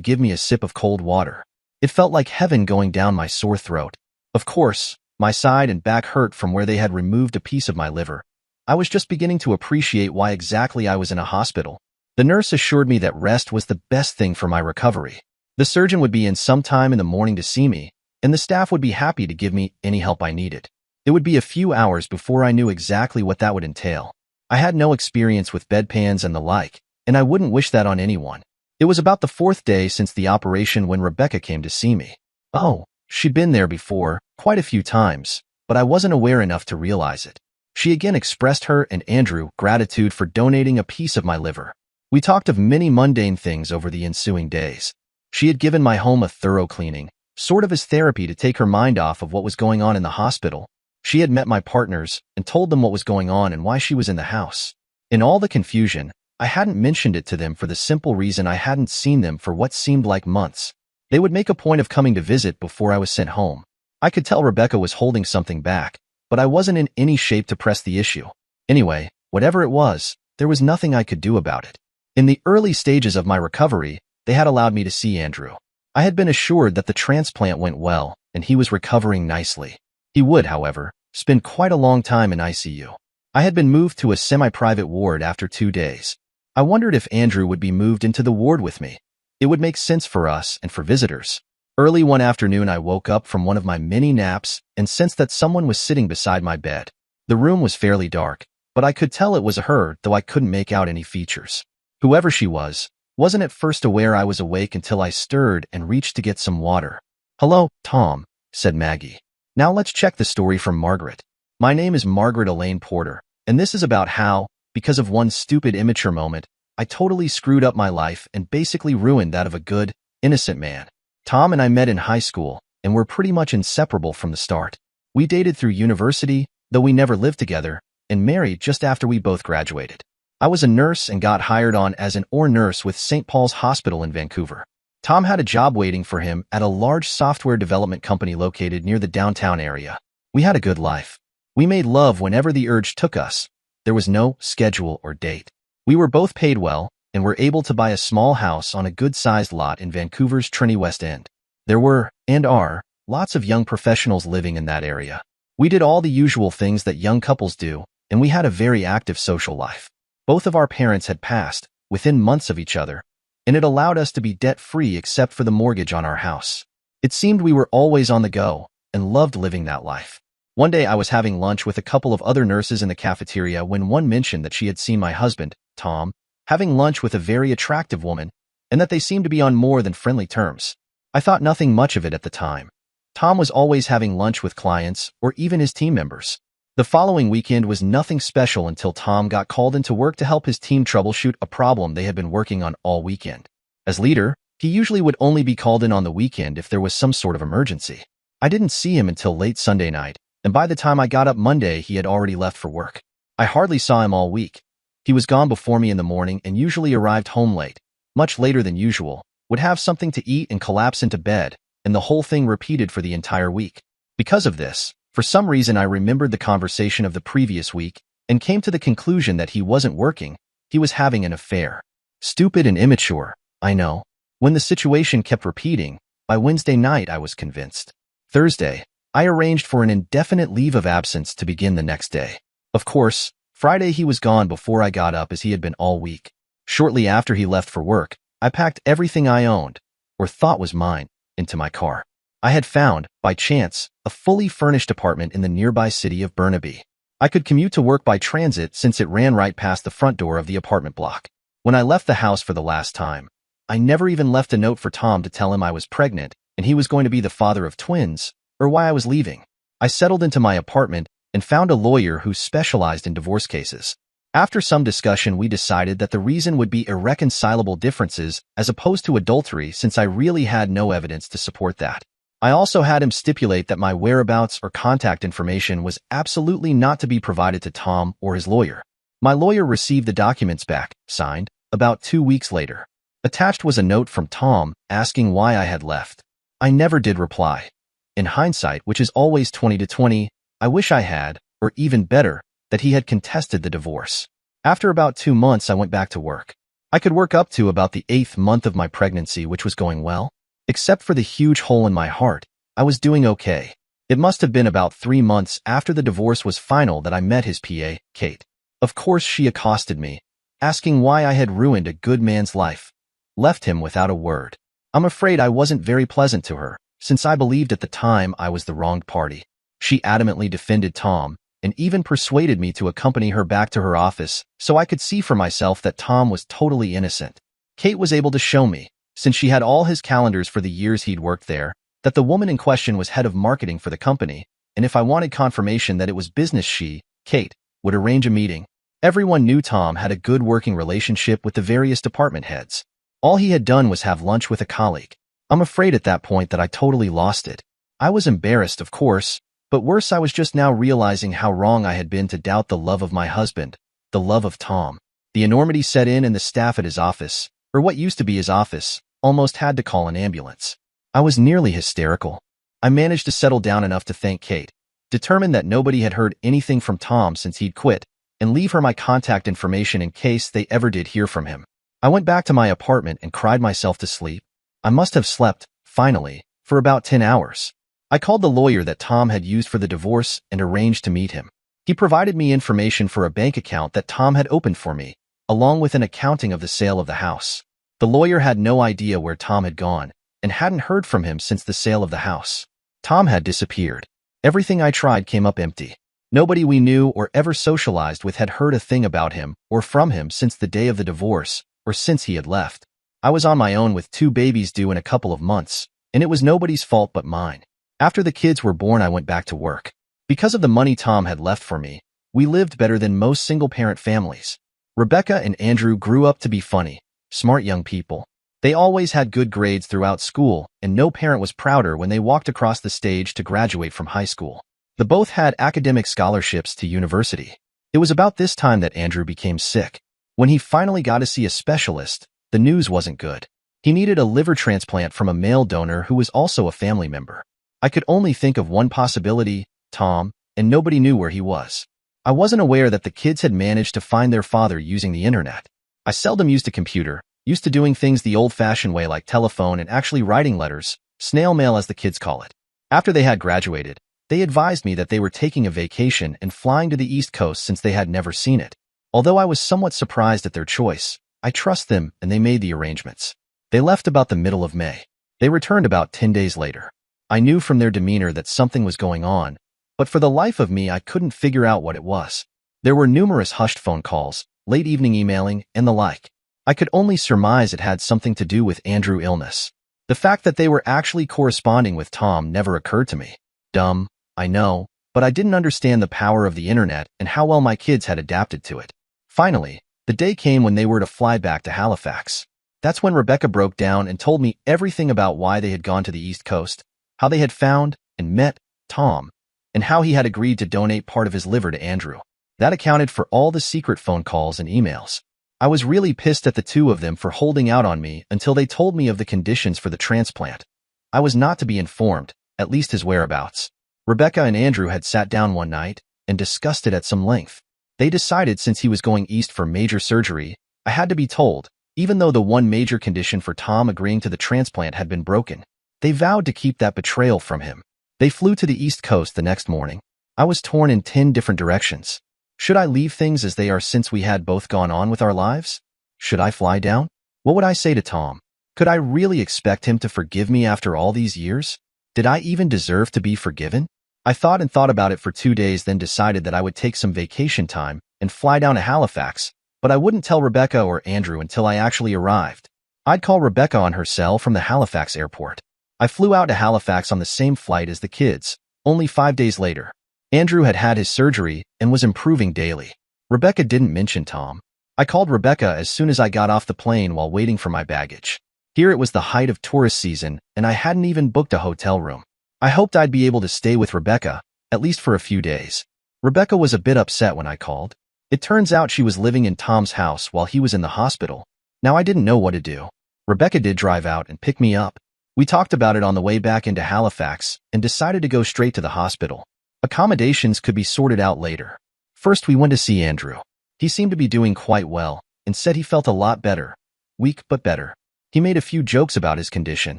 give me a sip of cold water. It felt like heaven going down my sore throat. Of course, my side and back hurt from where they had removed a piece of my liver. I was just beginning to appreciate why exactly I was in a hospital. The nurse assured me that rest was the best thing for my recovery. The surgeon would be in sometime in the morning to see me, and the staff would be happy to give me any help I needed. It would be a few hours before I knew exactly what that would entail. I had no experience with bedpans and the like, and I wouldn't wish that on anyone. It was about the 4th day since the operation when Rebecca came to see me. Oh, she'd been there before, quite a few times, but I wasn't aware enough to realize it. She again expressed her and Andrew gratitude for donating a piece of my liver. We talked of many mundane things over the ensuing days. She had given my home a thorough cleaning, sort of as therapy to take her mind off of what was going on in the hospital. She had met my partners and told them what was going on and why she was in the house. In all the confusion, I hadn't mentioned it to them for the simple reason I hadn't seen them for what seemed like months. They would make a point of coming to visit before I was sent home. I could tell Rebecca was holding something back, but I wasn't in any shape to press the issue. Anyway, whatever it was, there was nothing I could do about it. In the early stages of my recovery, they had allowed me to see Andrew. I had been assured that the transplant went well, and he was recovering nicely. He would, however, spend quite a long time in ICU. I had been moved to a semi-private ward after 2 days. I wondered if Andrew would be moved into the ward with me. It would make sense for us and for visitors. Early one afternoon, I woke up from one of my many naps and sensed that someone was sitting beside my bed. The room was fairly dark, but I could tell it was her, though I couldn't make out any features. Whoever she wasn't at first aware I was awake until I stirred and reached to get some water. "Hello, Tom," said Maggie. "Now let's check the story from Margaret. My name is Margaret Elaine Porter, and this is about how, because of one stupid immature moment, I totally screwed up my life and basically ruined that of a good, innocent man. Tom and I met in high school, and were pretty much inseparable from the start. We dated through university, though we never lived together, and married just after we both graduated. I was a nurse and got hired on as an OR nurse with St. Paul's Hospital in Vancouver. Tom had a job waiting for him at a large software development company located near the downtown area. We had a good life. We made love whenever the urge took us. There was no schedule or date. We were both paid well, and were able to buy a small house on a good-sized lot in Vancouver's Trinity West End. There were, and are, lots of young professionals living in that area. We did all the usual things that young couples do, and we had a very active social life. Both of our parents had passed, within months of each other, and it allowed us to be debt-free except for the mortgage on our house. It seemed we were always on the go, and loved living that life. One day I was having lunch with a couple of other nurses in the cafeteria when one mentioned that she had seen my husband, Tom, having lunch with a very attractive woman, and that they seemed to be on more than friendly terms. I thought nothing much of it at the time. Tom was always having lunch with clients or even his team members. The following weekend was nothing special until Tom got called into work to help his team troubleshoot a problem they had been working on all weekend. As leader, he usually would only be called in on the weekend if there was some sort of emergency. I didn't see him until late Sunday night, and by the time I got up Monday, he had already left for work. I hardly saw him all week. He was gone before me in the morning and usually arrived home late, much later than usual, would have something to eat and collapse into bed, and the whole thing repeated for the entire week. Because of this, for some reason I remembered the conversation of the previous week and came to the conclusion that he wasn't working, he was having an affair. Stupid and immature, I know. When the situation kept repeating, by Wednesday night I was convinced. Thursday, I arranged for an indefinite leave of absence to begin the next day. Of course, Friday he was gone before I got up as he had been all week. Shortly after he left for work, I packed everything I owned, or thought was mine, into my car. I had found, by chance, a fully furnished apartment in the nearby city of Burnaby. I could commute to work by transit since it ran right past the front door of the apartment block. When I left the house for the last time, I never even left a note for Tom to tell him I was pregnant and he was going to be the father of twins, or why I was leaving. I settled into my apartment and found a lawyer who specialized in divorce cases. After some discussion, we decided that the reason would be irreconcilable differences as opposed to adultery, since I really had no evidence to support that. I also had him stipulate that my whereabouts or contact information was absolutely not to be provided to Tom or his lawyer. My lawyer received the documents back, signed, about 2 weeks later. Attached was a note from Tom asking why I had left. I never did reply. In hindsight, which is always 20/20, I wish I had, or even better, that he had contested the divorce. After about 2 months, I went back to work. I could work up to about the 8th month of my pregnancy, which was going well. Except for the huge hole in my heart, I was doing okay. It must have been about 3 months after the divorce was final that I met his PA, Kate. Of course, she accosted me, asking why I had ruined a good man's life, left him without a word. I'm afraid I wasn't very pleasant to her, since I believed at the time I was the wronged party. She adamantly defended Tom, and even persuaded me to accompany her back to her office so I could see for myself that Tom was totally innocent. Kate was able to show me, since she had all his calendars for the years he'd worked there, that the woman in question was head of marketing for the company, and if I wanted confirmation that it was business, she, Kate, would arrange a meeting. Everyone knew Tom had a good working relationship with the various department heads. All he had done was have lunch with a colleague. I'm afraid at that point that I totally lost it. I was embarrassed, of course, but worse, I was just now realizing how wrong I had been to doubt the love of my husband, the love of Tom. The enormity set in, and the staff at his office, or what used to be his office, almost had to call an ambulance. I was nearly hysterical. I managed to settle down enough to thank Kate, determined that nobody had heard anything from Tom since he'd quit, and leave her my contact information in case they ever did hear from him. I went back to my apartment and cried myself to sleep. I must have slept, finally, for about 10 hours. I called the lawyer that Tom had used for the divorce and arranged to meet him. He provided me information for a bank account that Tom had opened for me, along with an accounting of the sale of the house. The lawyer had no idea where Tom had gone and hadn't heard from him since the sale of the house. Tom had disappeared. Everything I tried came up empty. Nobody we knew or ever socialized with had heard a thing about him or from him since the day of the divorce or since he had left. I was on my own with 2 babies due in a couple of months, and it was nobody's fault but mine. After the kids were born, I went back to work. Because of the money Tom had left for me, we lived better than most single-parent families. Rebecca and Andrew grew up to be funny, smart young people. They always had good grades throughout school, and no parent was prouder when they walked across the stage to graduate from high school. They both had academic scholarships to university. It was about this time that Andrew became sick. When he finally got to see a specialist, the news wasn't good. He needed a liver transplant from a male donor who was also a family member. I could only think of one possibility, Tom, and nobody knew where he was. I wasn't aware that the kids had managed to find their father using the internet. I seldom used a computer, used to doing things the old-fashioned way like telephone and actually writing letters, snail mail as the kids call it. After they had graduated, they advised me that they were taking a vacation and flying to the East Coast since they had never seen it. Although I was somewhat surprised at their choice, I trust them and they made the arrangements. They left about the middle of May. They returned about 10 days later. I knew from their demeanor that something was going on, but for the life of me I couldn't figure out what it was. There were numerous hushed phone calls, late evening emailing, and the like. I could only surmise it had something to do with Andrew's illness. The fact that they were actually corresponding with Tom never occurred to me. Dumb, I know, but I didn't understand the power of the internet and how well my kids had adapted to it. Finally, the day came when they were to fly back to Halifax. That's when Rebecca broke down and told me everything about why they had gone to the East Coast, how they had found and met Tom, and how he had agreed to donate part of his liver to Andrew. That accounted for all the secret phone calls and emails. I was really pissed at the two of them for holding out on me until they told me of the conditions for the transplant. I was not to be informed, at least his whereabouts. Rebecca and Andrew had sat down one night and discussed it at some length. They decided since he was going east for major surgery, I had to be told, even though the one major condition for Tom agreeing to the transplant had been broken. They vowed to keep that betrayal from him. They flew to the East Coast the next morning. I was torn in 10 different directions. Should I leave things as they are since we had both gone on with our lives? Should I fly down? What would I say to Tom? Could I really expect him to forgive me after all these years? Did I even deserve to be forgiven? I thought and thought about it for 2 days, then decided that I would take some vacation time and fly down to Halifax, but I wouldn't tell Rebecca or Andrew until I actually arrived. I'd call Rebecca on her cell from the Halifax airport. I flew out to Halifax on the same flight as the kids, only 5 days later. Andrew had had his surgery and was improving daily. Rebecca didn't mention Tom. I called Rebecca as soon as I got off the plane while waiting for my baggage. Here it was the height of tourist season, and I hadn't even booked a hotel room. I hoped I'd be able to stay with Rebecca, at least for a few days. Rebecca was a bit upset when I called. It turns out she was living in Tom's house while he was in the hospital. Now I didn't know what to do. Rebecca did drive out and pick me up. We talked about it on the way back into Halifax and decided to go straight to the hospital. Accommodations could be sorted out later. First we went to see Andrew. He seemed to be doing quite well and said he felt a lot better. Weak but better. He made a few jokes about his condition.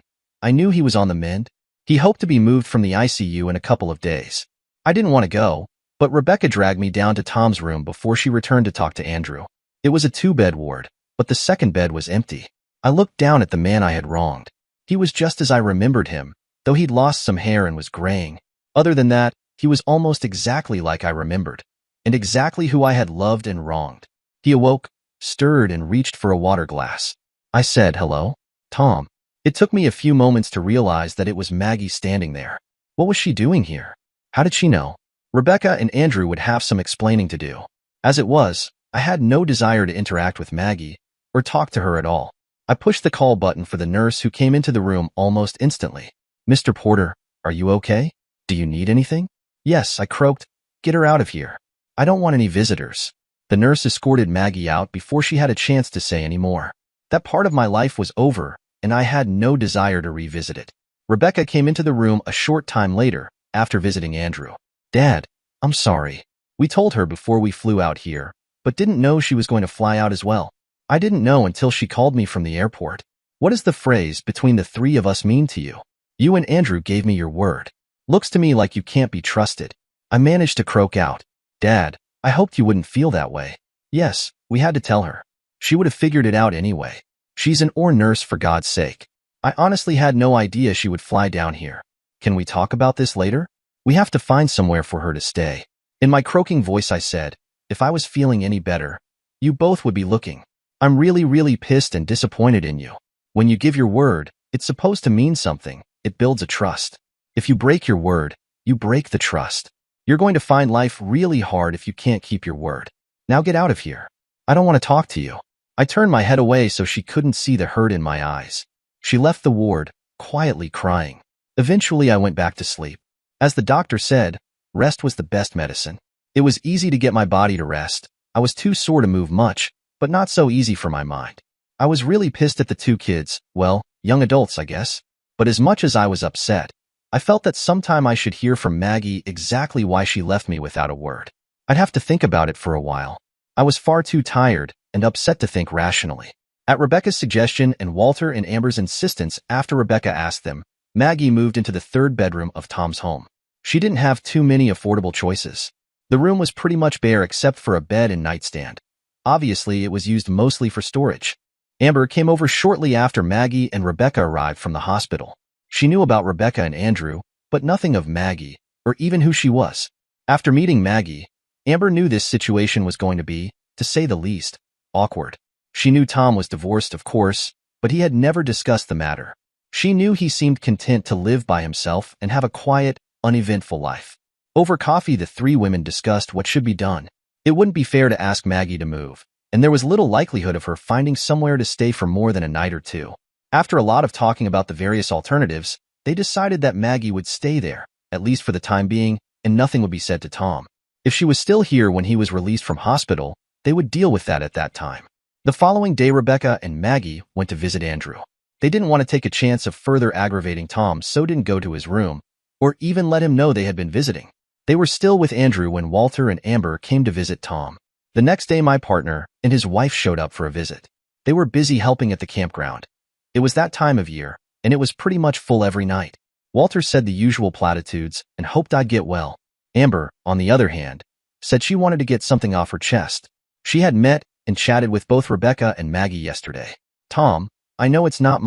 I knew he was on the mend. He hoped to be moved from the ICU in a couple of days. I didn't want to go, but Rebecca dragged me down to Tom's room before she returned to talk to Andrew. It was a 2-bed ward, but the second bed was empty. I looked down at the man I had wronged. He was just as I remembered him, though he'd lost some hair and was graying. Other than that, he was almost exactly like I remembered, and exactly who I had loved and wronged. He awoke, stirred, and reached for a water glass. I said, "Hello, Tom." It took me a few moments to realize that it was Maggie standing there. What was she doing here? How did she know? Rebecca and Andrew would have some explaining to do. As it was, I had no desire to interact with Maggie or talk to her at all. I pushed the call button for the nurse who came into the room almost instantly. Mr. Porter, are you okay? Do you need anything? Yes, I croaked. Get her out of here. I don't want any visitors. The nurse escorted Maggie out before she had a chance to say any more. That part of my life was over, and I had no desire to revisit it. Rebecca came into the room a short time later, after visiting Andrew. Dad, I'm sorry. We told her before we flew out here, but didn't know she was going to fly out as well. I didn't know until she called me from the airport. What does the phrase between the three of us mean to you? You and Andrew gave me your word. Looks to me like you can't be trusted. I managed to croak out. Dad, I hoped you wouldn't feel that way. Yes, we had to tell her. She would have figured it out anyway. She's an OR nurse, for God's sake. I honestly had no idea she would fly down here. Can we talk about this later? We have to find somewhere for her to stay. In my croaking voice I said, if I was feeling any better, you both would be looking. I'm really pissed and disappointed in you. When you give your word, it's supposed to mean something. It builds a trust. If you break your word, you break the trust. You're going to find life really hard if you can't keep your word. Now get out of here. I don't want to talk to you. I turned my head away so she couldn't see the hurt in my eyes. She left the ward, quietly crying. Eventually I went back to sleep. As the doctor said, rest was the best medicine. It was easy to get my body to rest. I was too sore to move much, but not so easy for my mind. I was really pissed at the two kids, well, young adults, I guess. But as much as I was upset, I felt that sometime I should hear from Maggie exactly why she left me without a word. I'd have to think about it for a while. I was far too tired and upset to think rationally. At Rebecca's suggestion and Walter and Amber's insistence after Rebecca asked them, Maggie moved into the third bedroom of Tom's home. She didn't have too many affordable choices. The room was pretty much bare except for a bed and nightstand. Obviously, it was used mostly for storage. Amber came over shortly after Maggie and Rebecca arrived from the hospital. She knew about Rebecca and Andrew, but nothing of Maggie, or even who she was. After meeting Maggie, Amber knew this situation was going to be, to say the least, awkward. She knew Tom was divorced, of course, but he had never discussed the matter. She knew he seemed content to live by himself and have a quiet, uneventful life. Over coffee, the three women discussed what should be done. It wouldn't be fair to ask Maggie to move, and there was little likelihood of her finding somewhere to stay for more than a night or two. After a lot of talking about the various alternatives, they decided that Maggie would stay there, at least for the time being, and nothing would be said to Tom. If she was still here when he was released from hospital, they would deal with that at that time. The following day, Rebecca and Maggie went to visit Andrew. They didn't want to take a chance of further aggravating Tom, so didn't go to his room, or even let him know they had been visiting. They were still with Andrew when Walter and Amber came to visit Tom. The next day, my partner and his wife showed up for a visit. They were busy helping at the campground. It was that time of year, and it was pretty much full every night. Walter said the usual platitudes and hoped I'd get well. Amber, on the other hand, said she wanted to get something off her chest. She had met and chatted with both Rebecca and Maggie yesterday. Tom, I know it's not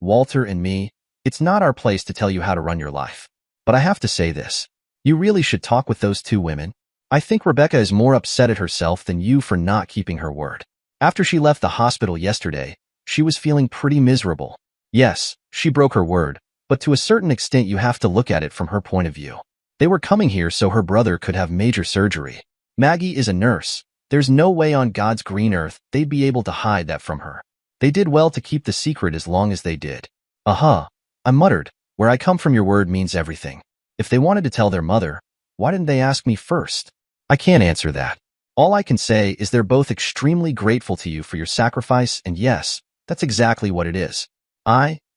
Walter and me, it's not our place to tell you how to run your life. But I have to say this. You really should talk with those two women. I think Rebecca is more upset at herself than you for not keeping her word. After she left the hospital yesterday, she was feeling pretty miserable. Yes, she broke her word, but to a certain extent you have to look at it from her point of view. They were coming here so her brother could have major surgery. Maggie is a nurse. There's no way on God's green earth they'd be able to hide that from her. They did well to keep the secret as long as they did. I muttered. Where I come from, your word means everything. If they wanted to tell their mother, why didn't they ask me first? I can't answer that. All I can say is they're both extremely grateful to you for your sacrifice, and yes, that's exactly what it is.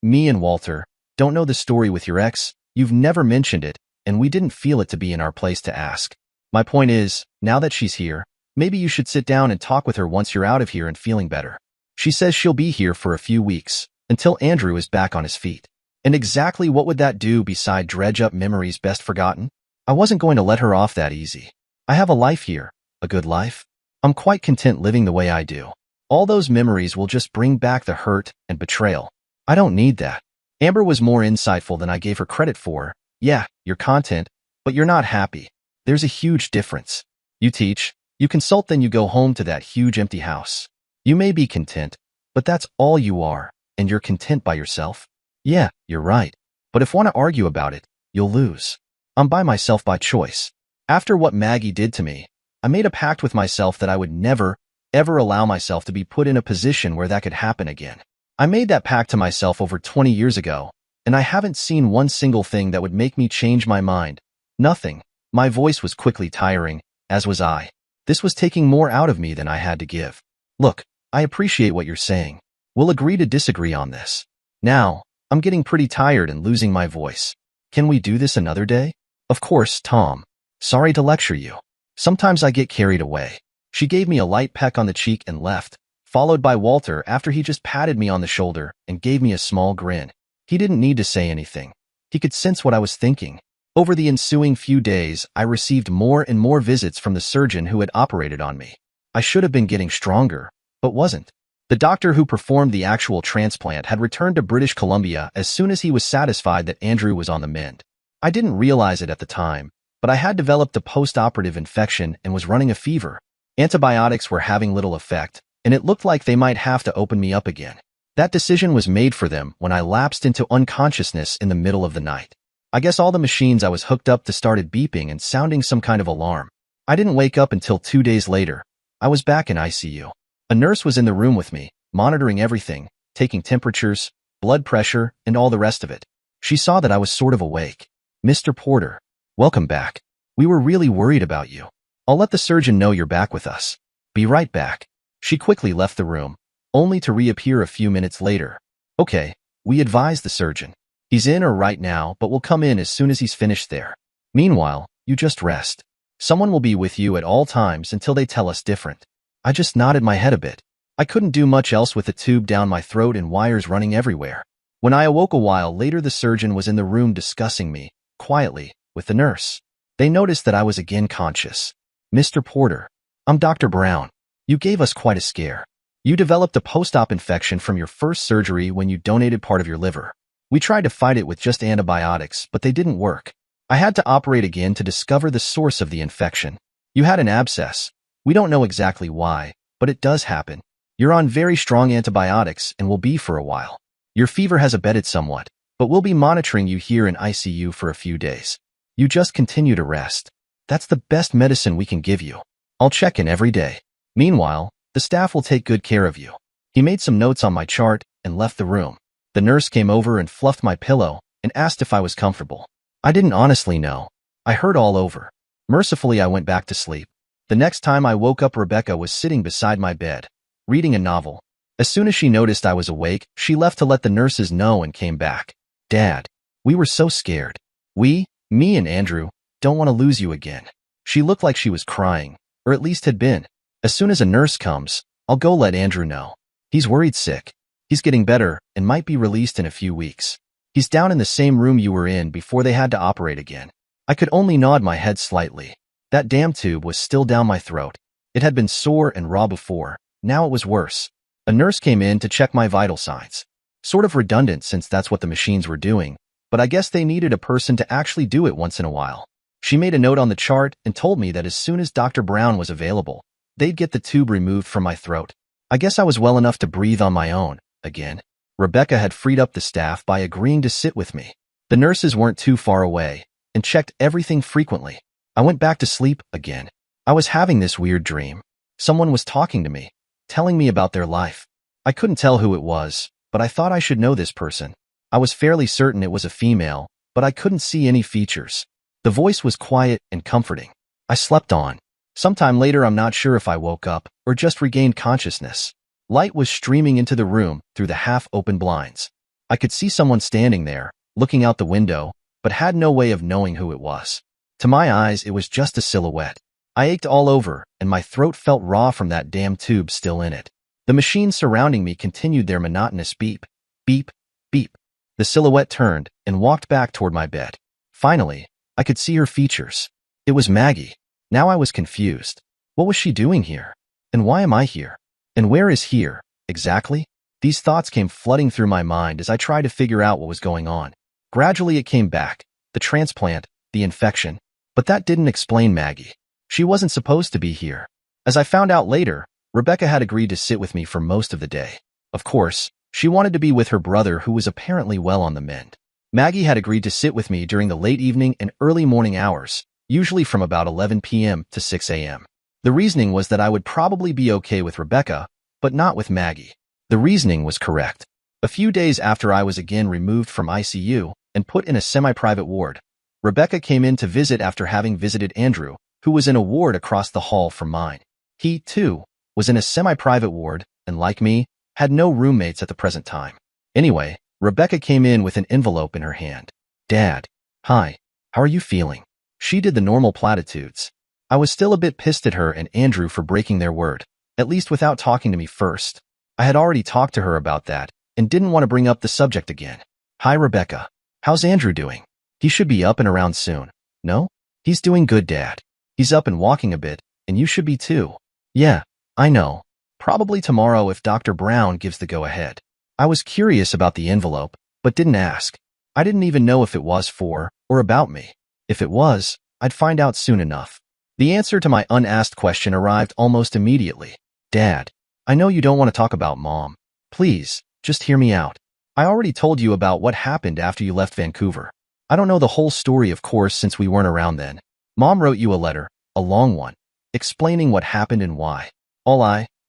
Me and Walter, don't know the story with your ex. You've never mentioned it, and we didn't feel it to be in our place to ask. My point is, now that she's here, maybe you should sit down and talk with her once you're out of here and feeling better. She says she'll be here for a few weeks, until Andrew is back on his feet. And exactly what would that do beside dredge up memories best forgotten? I wasn't going to let her off that easy. I have a life here, a good life. I'm quite content living the way I do. All those memories will just bring back the hurt and betrayal. I don't need that. Amber was more insightful than I gave her credit for. Yeah, you're content, but you're not happy. There's a huge difference. You teach, you consult, then you go home to that huge empty house. You may be content, but that's all you are, and you're content by yourself. Yeah, you're right. But if want to argue about it, you'll lose. I'm by myself by choice. After what Maggie did to me, I made a pact with myself that I would never, ever allow myself to be put in a position where that could happen again. I made that pact to myself over 20 years ago, and I haven't seen one single thing that would make me change my mind. Nothing. My voice was quickly tiring, as was I. This was taking more out of me than I had to give. Look, I appreciate what you're saying. We'll agree to disagree on this. Now, I'm getting pretty tired and losing my voice. Can we do this another day? Of course, Tom. Sorry to lecture you. Sometimes I get carried away. She gave me a light peck on the cheek and left, followed by Walter after he just patted me on the shoulder and gave me a small grin. He didn't need to say anything. He could sense what I was thinking. Over the ensuing few days, I received more and more visits from the surgeon who had operated on me. I should have been getting stronger, but wasn't. The doctor who performed the actual transplant had returned to British Columbia as soon as he was satisfied that Andrew was on the mend. I didn't realize it at the time, but I had developed a post-operative infection and was running a fever. Antibiotics were having little effect, and it looked like they might have to open me up again. That decision was made for them when I lapsed into unconsciousness in the middle of the night. I guess all the machines I was hooked up to started beeping and sounding some kind of alarm. I didn't wake up until 2 days later. I was back in ICU. A nurse was in the room with me, monitoring everything, taking temperatures, blood pressure, and all the rest of it. She saw that I was sort of awake. Mr. Porter, welcome back. We were really worried about you. I'll let the surgeon know you're back with us. Be right back. She quickly left the room, only to reappear a few minutes later. Okay, we advised the surgeon. He's in right now, but will come in as soon as he's finished there. Meanwhile, you just rest. Someone will be with you at all times until they tell us different. I just nodded my head a bit. I couldn't do much else with a tube down my throat and wires running everywhere. When I awoke a while later, the surgeon was in the room discussing me, quietly, with the nurse. They noticed that I was again conscious. Mr. Porter, I'm Dr. Brown. You gave us quite a scare. You developed a post-op infection from your first surgery when you donated part of your liver. We tried to fight it with just antibiotics, but they didn't work. I had to operate again to discover the source of the infection. You had an abscess. We don't know exactly why, but it does happen. You're on very strong antibiotics and will be for a while. Your fever has abated somewhat, but we'll be monitoring you here in ICU for a few days. You just continue to rest. That's the best medicine we can give you. I'll check in every day. Meanwhile, the staff will take good care of you. He made some notes on my chart and left the room. The nurse came over and fluffed my pillow and asked if I was comfortable. I didn't honestly know. I heard all over. Mercifully, I went back to sleep. The next time I woke up, Rebecca was sitting beside my bed, reading a novel. As soon as she noticed I was awake, she left to let the nurses know and came back. Dad, we were so scared. Me and Andrew, don't want to lose you again. She looked like she was crying, or at least had been. As soon as a nurse comes, I'll go let Andrew know. He's worried sick. He's getting better and might be released in a few weeks. He's down in the same room you were in before they had to operate again. I could only nod my head slightly. That damn tube was still down my throat. It had been sore and raw before. Now it was worse. A nurse came in to check my vital signs. Sort of redundant since that's what the machines were doing, but I guess they needed a person to actually do it once in a while. She made a note on the chart and told me that as soon as Dr. Brown was available, they'd get the tube removed from my throat. I guess I was well enough to breathe on my own, again. Rebecca had freed up the staff by agreeing to sit with me. The nurses weren't too far away and checked everything frequently. I went back to sleep again. I was having this weird dream. Someone was talking to me, telling me about their life. I couldn't tell who it was, but I thought I should know this person. I was fairly certain it was a female, but I couldn't see any features. The voice was quiet and comforting. I slept on. Sometime later, I'm not sure if I woke up or just regained consciousness. Light was streaming into the room through the half-open blinds. I could see someone standing there, looking out the window, but had no way of knowing who it was. To my eyes, it was just a silhouette. I ached all over, and my throat felt raw from that damn tube still in it. The machines surrounding me continued their monotonous beep, beep, beep. The silhouette turned and walked back toward my bed. Finally, I could see her features. It was Maggie. Now I was confused. What was she doing here? And why am I here? And where is here, exactly? These thoughts came flooding through my mind as I tried to figure out what was going on. Gradually it came back. The transplant, the infection. But that didn't explain Maggie. She wasn't supposed to be here. As I found out later, Rebecca had agreed to sit with me for most of the day. Of course, she wanted to be with her brother who was apparently well on the mend. Maggie had agreed to sit with me during the late evening and early morning hours, usually from about 11 p.m. to 6 a.m. The reasoning was that I would probably be okay with Rebecca, but not with Maggie. The reasoning was correct. A few days after I was again removed from ICU and put in a semi-private ward, Rebecca came in to visit after having visited Andrew, who was in a ward across the hall from mine. He, too, was in a semi-private ward and, like me, had no roommates at the present time. Anyway, Rebecca came in with an envelope in her hand. "Dad. Hi. How are you feeling?" She did the normal platitudes. I was still a bit pissed at her and Andrew for breaking their word, at least without talking to me first. I had already talked to her about that and didn't want to bring up the subject again. "Hi, Rebecca. How's Andrew doing? He should be up and around soon." "No? He's doing good, Dad. He's up and walking a bit, and you should be too." "Yeah, I know. Probably tomorrow if Dr. Brown gives the go-ahead." I was curious about the envelope, but didn't ask. I didn't even know if it was for or about me. If it was, I'd find out soon enough. The answer to my unasked question arrived almost immediately. "Dad, I know you don't want to talk about Mom. Please, just hear me out. I already told you about what happened after you left Vancouver. I don't know the whole story, of course, since we weren't around then. Mom wrote you a letter, a long one, explaining what happened and why.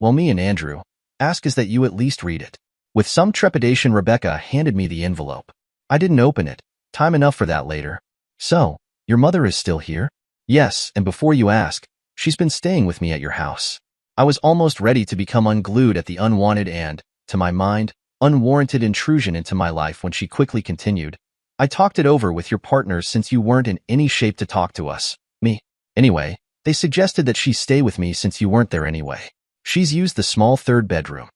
Me and Andrew, ask is that you at least read it." With some trepidation, Rebecca handed me the envelope. I didn't open it. Time enough for that later. "So, your mother is still here?" "Yes, and before you ask, she's been staying with me at your house." I was almost ready to become unglued at the unwanted and, to my mind, unwarranted intrusion into my life when she quickly continued. "I talked it over with your partners since you weren't in any shape to talk to us. Me. Anyway, they suggested that she stay with me since you weren't there anyway. She's used the small third bedroom.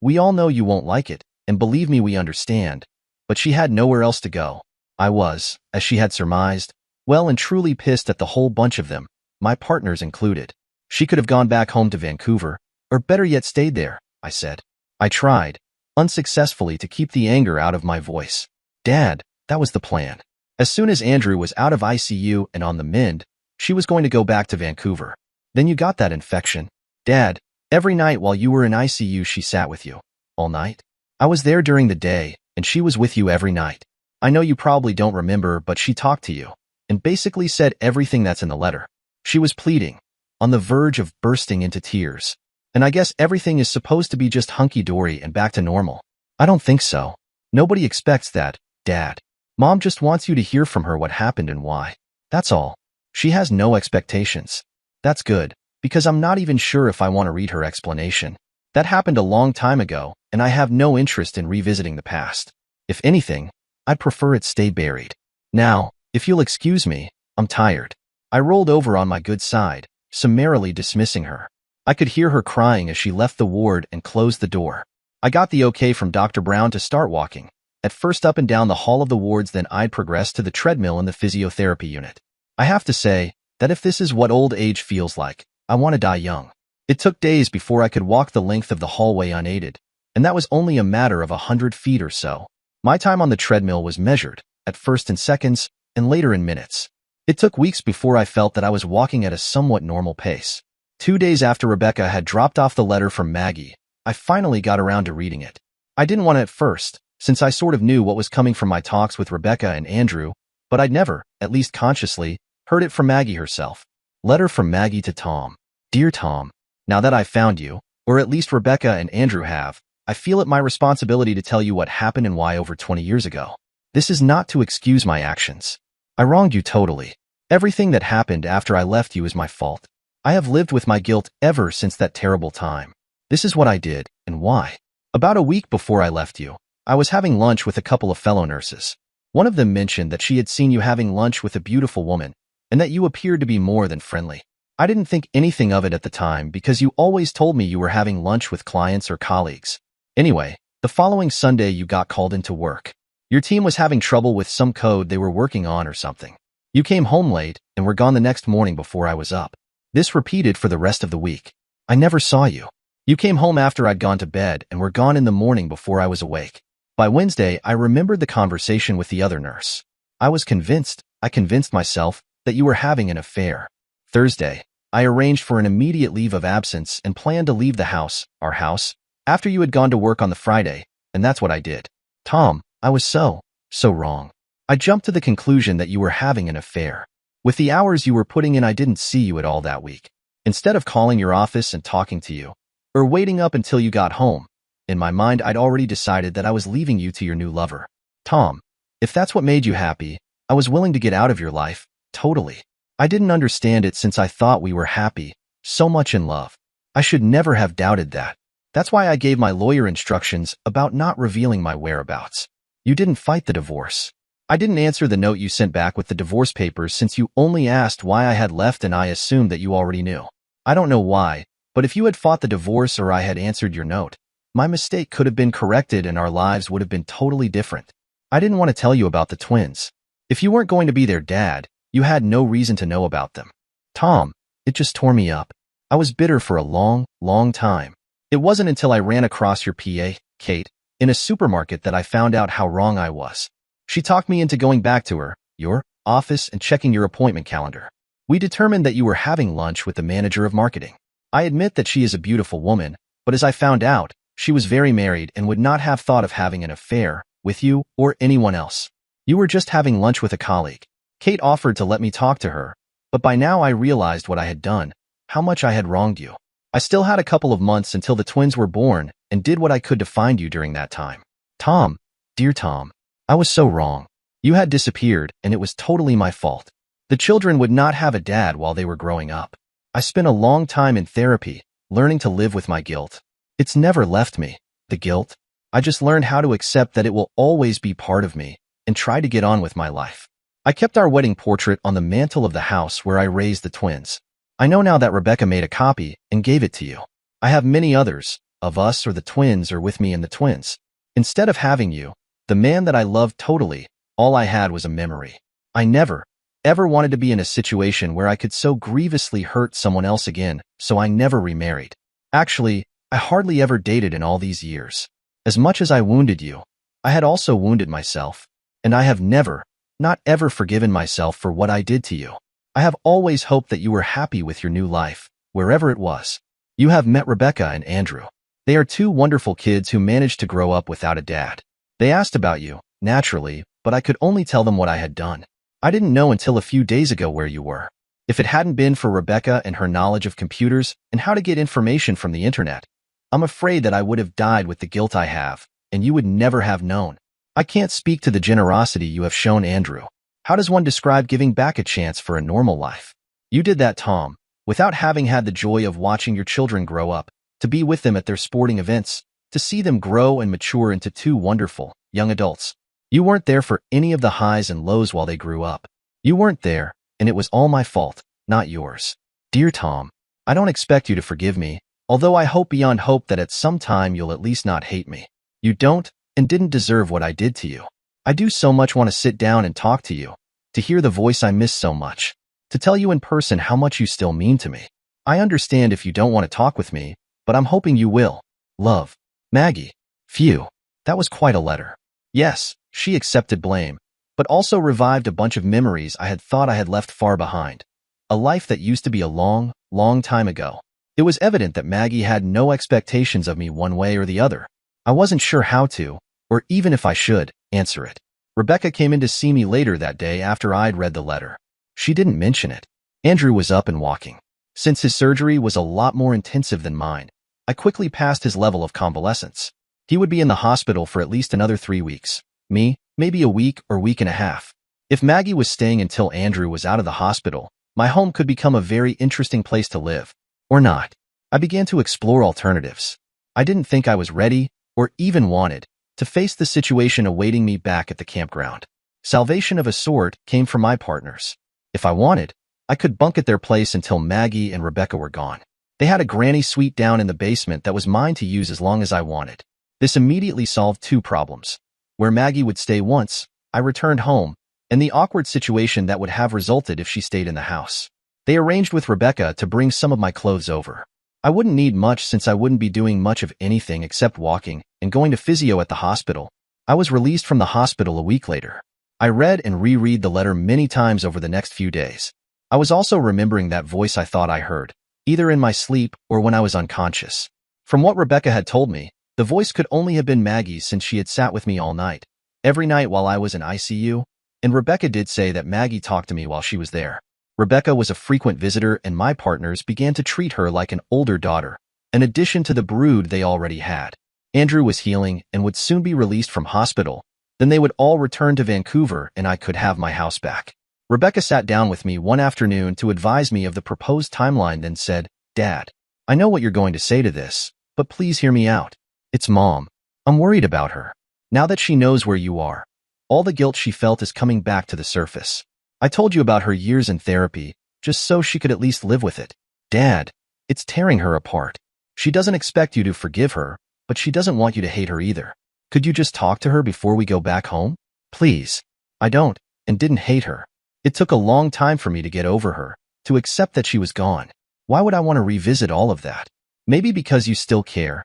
We all know you won't like it, and believe me, we understand. But she had nowhere else to go. I was, as she had surmised, well and truly pissed at the whole bunch of them, my partners included. She could have gone back home to Vancouver, or better yet stayed there," I said. I tried, unsuccessfully, to keep the anger out of my voice. "Dad, that was the plan. As soon as Andrew was out of ICU and on the mend, she was going to go back to Vancouver. Then you got that infection. Dad, every night while you were in ICU, she sat with you. All night. I was there during the day, and she was with you every night. I know you probably don't remember, but she talked to you, and basically said everything that's in the letter. She was pleading, on the verge of bursting into tears. And I guess everything is supposed to be just hunky-dory and back to normal. I don't think so. Nobody expects that, Dad. Mom just wants you to hear from her what happened and why. That's all. She has no expectations. That's good, because I'm not even sure if I want to read her explanation. That happened a long time ago, and I have no interest in revisiting the past. If anything, I'd prefer it stay buried. Now, if you'll excuse me, I'm tired." I rolled over on my good side, summarily dismissing her. I could hear her crying as she left the ward and closed the door. I got the okay from Dr. Brown to start walking, at first up and down the hall of the wards, then I'd progress to the treadmill in the physiotherapy unit. I have to say that if this is what old age feels like, I want to die young. It took days before I could walk the length of the hallway unaided, and that was only a matter of 100 feet or so. My time on the treadmill was measured, at first in seconds, and later in minutes. It took weeks before I felt that I was walking at a somewhat normal pace. 2 days after Rebecca had dropped off the letter from Maggie, I finally got around to reading it. I didn't want to at first, since I sort of knew what was coming from my talks with Rebecca and Andrew, but I'd never, at least consciously, heard it from Maggie herself. Letter from Maggie to Tom. Dear Tom, now that I've found you, or at least Rebecca and Andrew have, I feel it my responsibility to tell you what happened and why over 20 years ago. This is not to excuse my actions. I wronged you totally. Everything that happened after I left you is my fault. I have lived with my guilt ever since that terrible time. This is what I did, and why. About a week before I left you, I was having lunch with a couple of fellow nurses. One of them mentioned that she had seen you having lunch with a beautiful woman, and that you appeared to be more than friendly. I didn't think anything of it at the time because you always told me you were having lunch with clients or colleagues. Anyway, the following Sunday you got called into work. Your team was having trouble with some code they were working on or something. You came home late and were gone the next morning before I was up. This repeated for the rest of the week. I never saw you. You came home after I'd gone to bed and were gone in the morning before I was awake. By Wednesday, I remembered the conversation with the other nurse. I convinced myself that you were having an affair. Thursday, I arranged for an immediate leave of absence and planned to leave the house, our house, after you had gone to work on the Friday, and that's what I did. Tom, I was so So wrong. I jumped to the conclusion that you were having an affair. With the hours you were putting in, I didn't see you at all that week. Instead of calling your office and talking to you, or waiting up until you got home, in my mind I'd already decided that I was leaving you to your new lover. Tom, if that's what made you happy, I was willing to get out of your life, totally. I didn't understand it since I thought we were happy, so much in love. I should never have doubted that. That's why I gave my lawyer instructions about not revealing my whereabouts. You didn't fight the divorce. I didn't answer the note you sent back with the divorce papers since you only asked why I had left and I assumed that you already knew. I don't know why, but if you had fought the divorce or I had answered your note, my mistake could have been corrected and our lives would have been totally different. I didn't want to tell you about the twins. If you weren't going to be their dad, you had no reason to know about them. Tom, it just tore me up. I was bitter for a long, long time. It wasn't until I ran across your PA, Kate, in a supermarket that I found out how wrong I was. She talked me into going back to your office and checking your appointment calendar. We determined that you were having lunch with the manager of marketing. I admit that she is a beautiful woman, but as I found out, she was very married and would not have thought of having an affair with you or anyone else. You were just having lunch with a colleague. Kate offered to let me talk to her, but by now I realized what I had done, how much I had wronged you. I still had a couple of months until the twins were born and did what I could to find you during that time. Tom, dear Tom, I was so wrong. You had disappeared and it was totally my fault. The children would not have a dad while they were growing up. I spent a long time in therapy, learning to live with my guilt. It's never left me, the guilt. I just learned how to accept that it will always be part of me and try to get on with my life. I kept our wedding portrait on the mantle of the house where I raised the twins. I know now that Rebecca made a copy and gave it to you. I have many others, of us or the twins or with me and the twins. Instead of having you, the man that I loved totally, all I had was a memory. I never, ever wanted to be in a situation where I could so grievously hurt someone else again, so I never remarried. Actually, I hardly ever dated in all these years. As much as I wounded you, I had also wounded myself, and I have never, not ever forgiven myself for what I did to you. I have always hoped that you were happy with your new life, wherever it was. You have met Rebecca and Andrew. They are two wonderful kids who managed to grow up without a dad. They asked about you, naturally, but I could only tell them what I had done. I didn't know until a few days ago where you were. If it hadn't been for Rebecca and her knowledge of computers and how to get information from the internet, I'm afraid that I would have died with the guilt I have, and you would never have known. I can't speak to the generosity you have shown Andrew. How does one describe giving back a chance for a normal life? You did that, Tom, without having had the joy of watching your children grow up, to be with them at their sporting events, to see them grow and mature into two wonderful, young adults. You weren't there for any of the highs and lows while they grew up. You weren't there, and it was all my fault, not yours. Dear Tom, I don't expect you to forgive me, although I hope beyond hope that at some time you'll at least not hate me. You don't and didn't deserve what I did to you. I do so much want to sit down and talk to you, to hear the voice I miss so much, to tell you in person how much you still mean to me. I understand if you don't want to talk with me, but I'm hoping you will. Love, Maggie. Phew, that was quite a letter. Yes, she accepted blame, but also revived a bunch of memories I had thought I had left far behind. A life that used to be a long, long time ago. It was evident that Maggie had no expectations of me one way or the other. I wasn't sure how to, or even if I should, answer it. Rebecca came in to see me later that day after I'd read the letter. She didn't mention it. Andrew was up and walking. Since his surgery was a lot more intensive than mine, I quickly passed his level of convalescence. He would be in the hospital for at least another 3 weeks. Me, maybe a week or week and a half. If Maggie was staying until Andrew was out of the hospital, my home could become a very interesting place to live. Or not. I began to explore alternatives. I didn't think I was ready, or even wanted, to face the situation awaiting me back at the campground. Salvation of a sort came from my partners. If I wanted, I could bunk at their place until Maggie and Rebecca were gone. They had a granny suite down in the basement that was mine to use as long as I wanted. This immediately solved 2 problems. Where Maggie would stay once I returned home, and the awkward situation that would have resulted if she stayed in the house. They arranged with Rebecca to bring some of my clothes over. I wouldn't need much since I wouldn't be doing much of anything except walking and going to physio at the hospital. I was released from the hospital a week later. I read and reread the letter many times over the next few days. I was also remembering that voice I thought I heard, either in my sleep or when I was unconscious. From what Rebecca had told me, the voice could only have been Maggie's since she had sat with me all night. every night while I was in ICU, and Rebecca did say that Maggie talked to me while she was there. Rebecca was a frequent visitor, and my partners began to treat her like an older daughter, in addition to the brood they already had. Andrew was healing and would soon be released from hospital. Then they would all return to Vancouver and I could have my house back. Rebecca sat down with me one afternoon to advise me of the proposed timeline, then said, "Dad, I know what you're going to say to this, but please hear me out. It's Mom. I'm worried about her. Now that she knows where you are, all the guilt she felt is coming back to the surface. I told you about her years in therapy, just so she could at least live with it. Dad, it's tearing her apart. She doesn't expect you to forgive her, but she doesn't want you to hate her either. Could you just talk to her before we go back home? Please." I don't, and didn't hate her. It took a long time for me to get over her, to accept that she was gone. Why would I want to revisit all of that? Maybe because you still care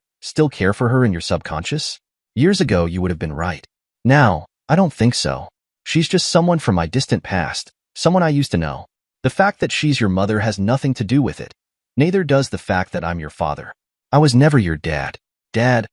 for her in your subconscious? Years ago, you would have been right. Now, I don't think so. She's just someone from my distant past, someone I used to know. The fact that she's your mother has nothing to do with it. Neither does the fact that I'm your father. I was never your dad. Dad,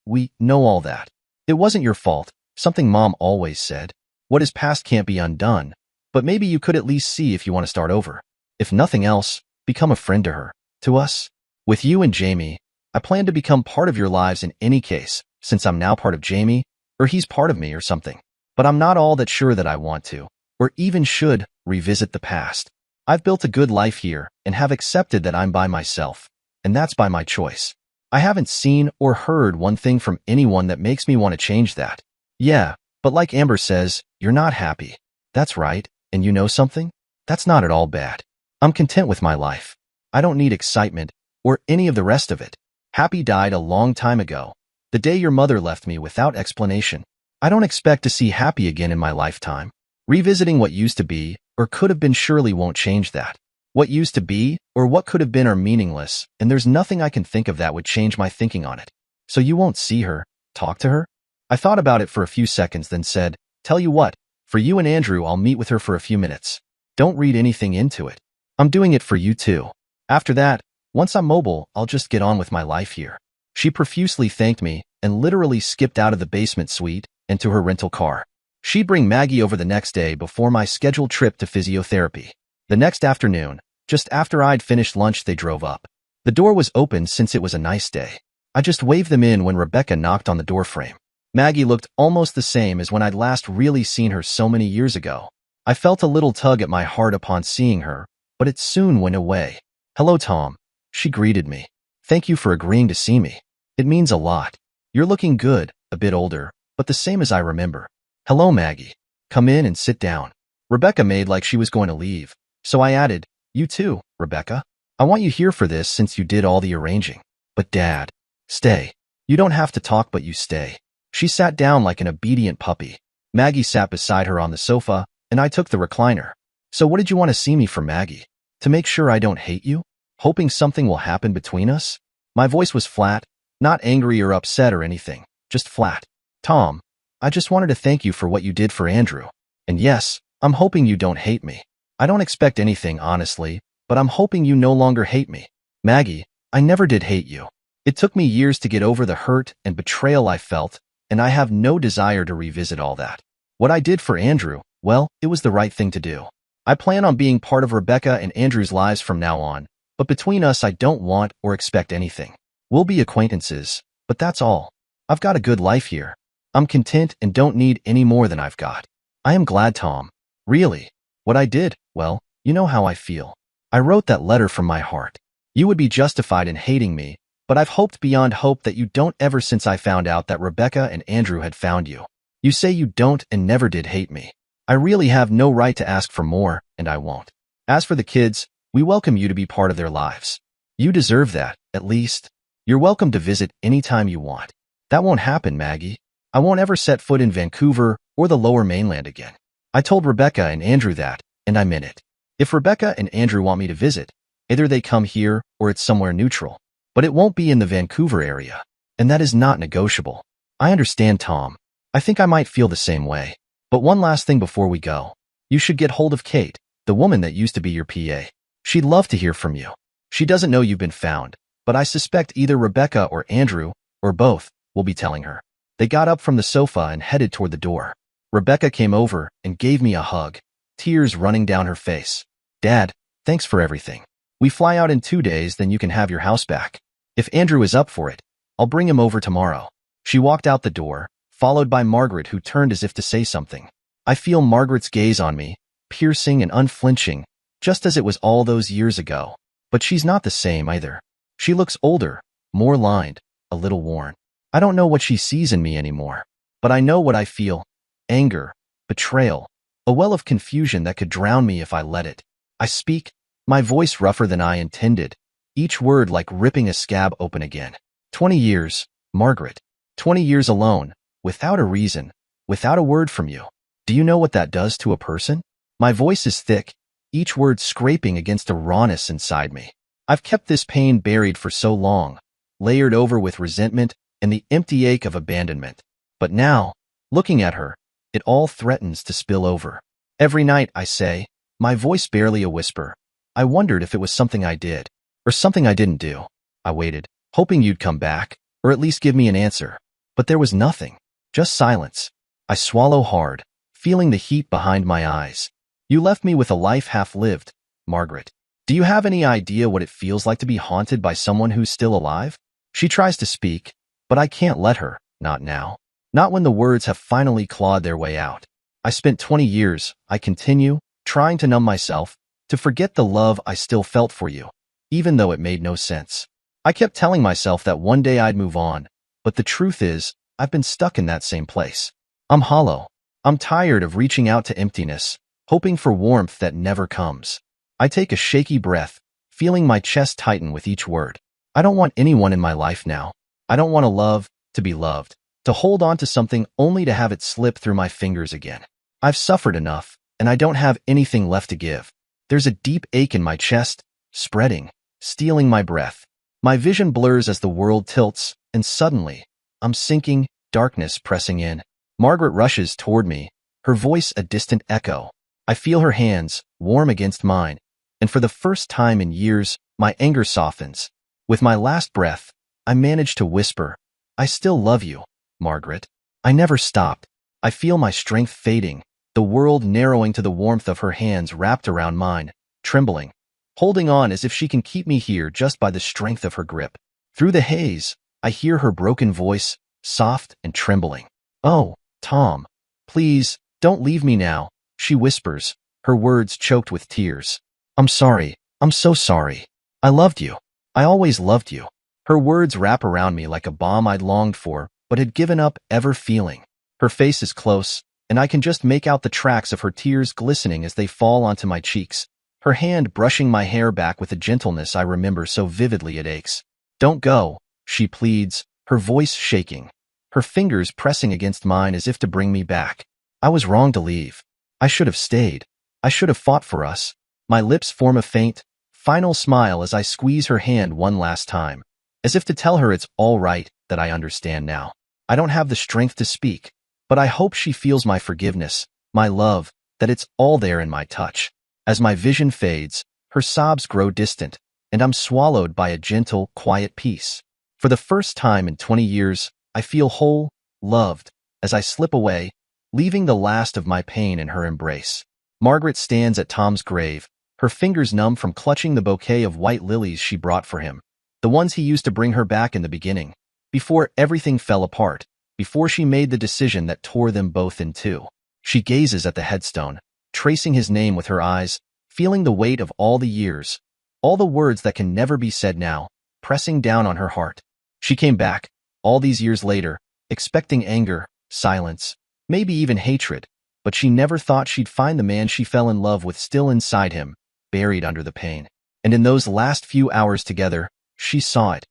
we know all that. It wasn't your fault, something Mom always said. What is past can't be undone, but maybe you could at least see if you want to start over. If nothing else, become a friend to her, to us. With you and Jamie, I plan to become part of your lives in any case, since I'm now part of Jamie, or he's part of me or something. But I'm not all that sure that I want to, or even should, revisit the past. I've built a good life here and have accepted that I'm by myself, and that's by my choice. I haven't seen or heard one thing from anyone that makes me want to change that. Yeah, but like Amber says, you're not happy. That's right, and you know something? That's not at all bad. I'm content with my life. I don't need excitement or any of the rest of it. Happy died a long time ago, the day your mother left me without explanation. I don't expect to see Happy again in my lifetime. Revisiting what used to be or could have been surely won't change that. What used to be or what could have been are meaningless, and there's nothing I can think of that would change my thinking on it. So you won't see her, talk to her? I thought about it for a few seconds, then said, "Tell you what, for you and Andrew, I'll meet with her for a few minutes. Don't read anything into it. I'm doing it for you too. After that, once I'm mobile, I'll just get on with my life here." She profusely thanked me and literally skipped out of the basement suite and to her rental car. She'd bring Maggie over the next day before my scheduled trip to physiotherapy. The next afternoon, just after I'd finished lunch, they drove up. The door was open since it was a nice day. I just waved them in when Rebecca knocked on the doorframe. Maggie looked almost the same as when I'd last really seen her so many years ago. I felt a little tug at my heart upon seeing her, but it soon went away. "Hello, Tom," she greeted me. "Thank you for agreeing to see me. It means a lot. You're looking good, a bit older, but the same as I remember." "Hello, Maggie. Come in and sit down." Rebecca made like she was going to leave, so I added, "You too, Rebecca. I want you here for this since you did all the arranging." "But Dad." "Stay. You don't have to talk, but you stay." She sat down like an obedient puppy. Maggie sat beside her on the sofa, and I took the recliner. "So what did you want to see me for, Maggie? To make sure I don't hate you? Hoping something will happen between us?" My voice was flat, not angry or upset or anything, just flat. "Tom, I just wanted to thank you for what you did for Andrew. And yes, I'm hoping you don't hate me. I don't expect anything, honestly, but I'm hoping you no longer hate me. Maggie, I never did hate you. It took me years to get over the hurt and betrayal I felt, and I have no desire to revisit all that. What I did for Andrew, well, it was the right thing to do. I plan on being part of Rebecca and Andrew's lives from now on, but between us I don't want or expect anything. We'll be acquaintances, but that's all. I've got a good life here. I'm content and don't need any more than I've got. I am glad, Tom. Really. What I did, well, you know how I feel. I wrote that letter from my heart. You would be justified in hating me, but I've hoped beyond hope that you don't ever since I found out that Rebecca and Andrew had found you. You say you don't and never did hate me. I really have no right to ask for more, and I won't. As for the kids, we welcome you to be part of their lives. You deserve that, at least. You're welcome to visit anytime you want. That won't happen, Maggie. I won't ever set foot in Vancouver or the Lower Mainland again. I told Rebecca and Andrew that, and I meant it. If Rebecca and Andrew want me to visit, either they come here or it's somewhere neutral. But it won't be in the Vancouver area, and that is not negotiable. I understand, Tom. I think I might feel the same way. But one last thing before we go. You should get hold of Kate, the woman that used to be your PA. She'd love to hear from you. She doesn't know you've been found, but I suspect either Rebecca or Andrew, or both, will be telling her. They got up from the sofa and headed toward the door. Rebecca came over and gave me a hug, tears running down her face. Dad, thanks for everything. We fly out in 2 days, then you can have your house back. If Andrew is up for it, I'll bring him over tomorrow. She walked out the door, followed by Margaret, who turned as if to say something. I feel Margaret's gaze on me, piercing and unflinching, just as it was all those years ago. But she's not the same either. She looks older, more lined, a little worn. I don't know what she sees in me anymore, but I know what I feel: anger, betrayal, a well of confusion that could drown me if I let it. I speak, my voice rougher than I intended, each word like ripping a scab open again. 20 years, Margaret. 20 years alone, without a reason, without a word from you. Do you know what that does to a person? My voice is thick, each word scraping against a rawness inside me. I've kept this pain buried for so long, layered over with resentment and the empty ache of abandonment. But now, looking at her, it all threatens to spill over. Every night, I say, my voice barely a whisper, I wondered if it was something I did, or something I didn't do. I waited, hoping you'd come back, or at least give me an answer. But there was nothing, just silence. I swallow hard, feeling the heat behind my eyes. You left me with a life half-lived, Margaret. Do you have any idea what it feels like to be haunted by someone who's still alive? She tries to speak, but I can't let her, not now. Not when the words have finally clawed their way out. I spent 20 years, I continue, trying to numb myself, to forget the love I still felt for you, even though it made no sense. I kept telling myself that one day I'd move on, but the truth is, I've been stuck in that same place. I'm hollow. I'm tired of reaching out to emptiness, hoping for warmth that never comes. I take a shaky breath, feeling my chest tighten with each word. I don't want anyone in my life now. I don't want to love, to be loved, to hold on to something only to have it slip through my fingers again. I've suffered enough, and I don't have anything left to give. There's a deep ache in my chest, spreading, stealing my breath. My vision blurs as the world tilts, and suddenly, I'm sinking, darkness pressing in. Margaret rushes toward me, her voice a distant echo. I feel her hands, warm against mine, and for the first time in years, my anger softens. With my last breath, I manage to whisper, I still love you, Margaret. I never stopped. I feel my strength fading, the world narrowing to the warmth of her hands wrapped around mine, trembling, holding on as if she can keep me here just by the strength of her grip. Through the haze, I hear her broken voice, soft and trembling. Oh, Tom, please, don't leave me now, she whispers, her words choked with tears. I'm sorry. I'm so sorry. I loved you. I always loved you. Her words wrap around me like a balm I'd longed for, but had given up ever feeling. Her face is close, and I can just make out the tracks of her tears glistening as they fall onto my cheeks, her hand brushing my hair back with a gentleness I remember so vividly it aches. Don't go, she pleads, her voice shaking, her fingers pressing against mine as if to bring me back. I was wrong to leave. I should have stayed. I should have fought for us. My lips form a faint, final smile as I squeeze her hand one last time, as if to tell her it's all right, that I understand now. I don't have the strength to speak, but I hope she feels my forgiveness, my love, that it's all there in my touch. As my vision fades, her sobs grow distant, and I'm swallowed by a gentle, quiet peace. For the first time in 20 years, I feel whole, loved, as I slip away, leaving the last of my pain in her embrace. Margaret stands at Tom's grave, her fingers numb from clutching the bouquet of white lilies she brought for him, the ones he used to bring her back in the beginning, before everything fell apart, before she made the decision that tore them both in two. She gazes at the headstone, tracing his name with her eyes, feeling the weight of all the years, all the words that can never be said now, pressing down on her heart. She came back, all these years later, expecting anger, silence, maybe even hatred, but she never thought she'd find the man she fell in love with still inside him, buried under the pain. And in those last few hours together, she saw it.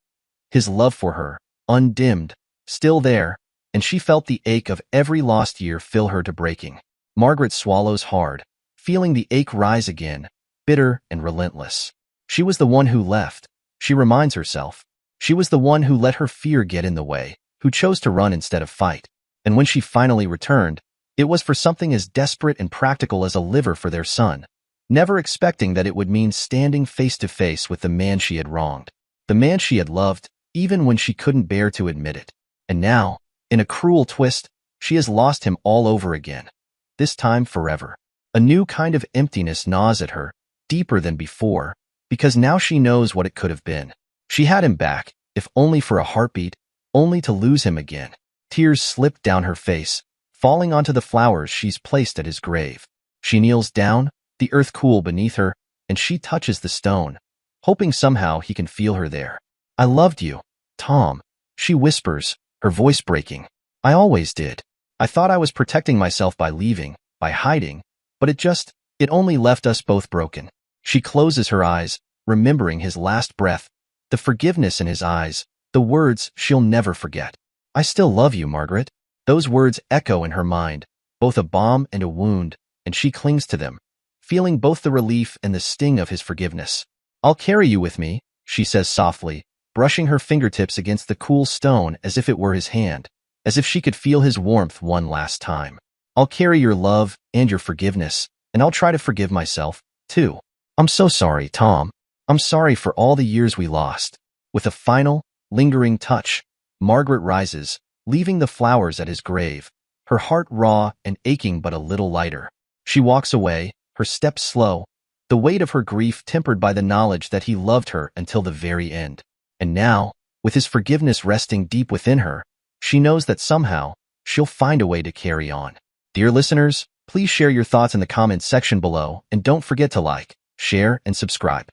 His love for her, undimmed, still there, and she felt the ache of every lost year fill her to breaking. Margaret swallows hard, feeling the ache rise again, bitter and relentless. She was the one who left, she reminds herself. She was the one who let her fear get in the way, who chose to run instead of fight. And when she finally returned, it was for something as desperate and practical as a liver for their son, never expecting that it would mean standing face to face with the man she had wronged, the man she had loved, even when she couldn't bear to admit it. And now, In a cruel twist, she has lost him all over again, this time forever. A new kind of emptiness gnaws at her, deeper than before, because now she knows what it could have been. She had him back, if only for a heartbeat, only to lose him again. Tears slipped down her face, falling onto the flowers she's placed at his grave. She kneels down, the earth cool beneath her, and she touches the stone, hoping somehow he can feel her there. "I loved you, Tom," she whispers, her voice breaking. "I always did. I thought I was protecting myself by leaving, by hiding, but it only left us both broken." She closes her eyes, remembering his last breath, the forgiveness in his eyes, the words she'll never forget. "I still love you, Margaret." Those words echo in her mind, both a balm and a wound, and she clings to them, feeling both the relief and the sting of his forgiveness. "I'll carry you with me," she says softly, brushing her fingertips against the cool stone as if it were his hand, as if she could feel his warmth one last time. "I'll carry your love and your forgiveness, and I'll try to forgive myself, too. I'm so sorry, Tom. I'm sorry for all the years we lost." With a final, lingering touch, Margaret rises, leaving the flowers at his grave, her heart raw and aching but a little lighter. She walks away, her steps slow, the weight of her grief tempered by the knowledge that he loved her until the very end. And now, with his forgiveness resting deep within her, she knows that somehow she'll find a way to carry on. Dear listeners, please share your thoughts in the comments section below and don't forget to like, share, and subscribe.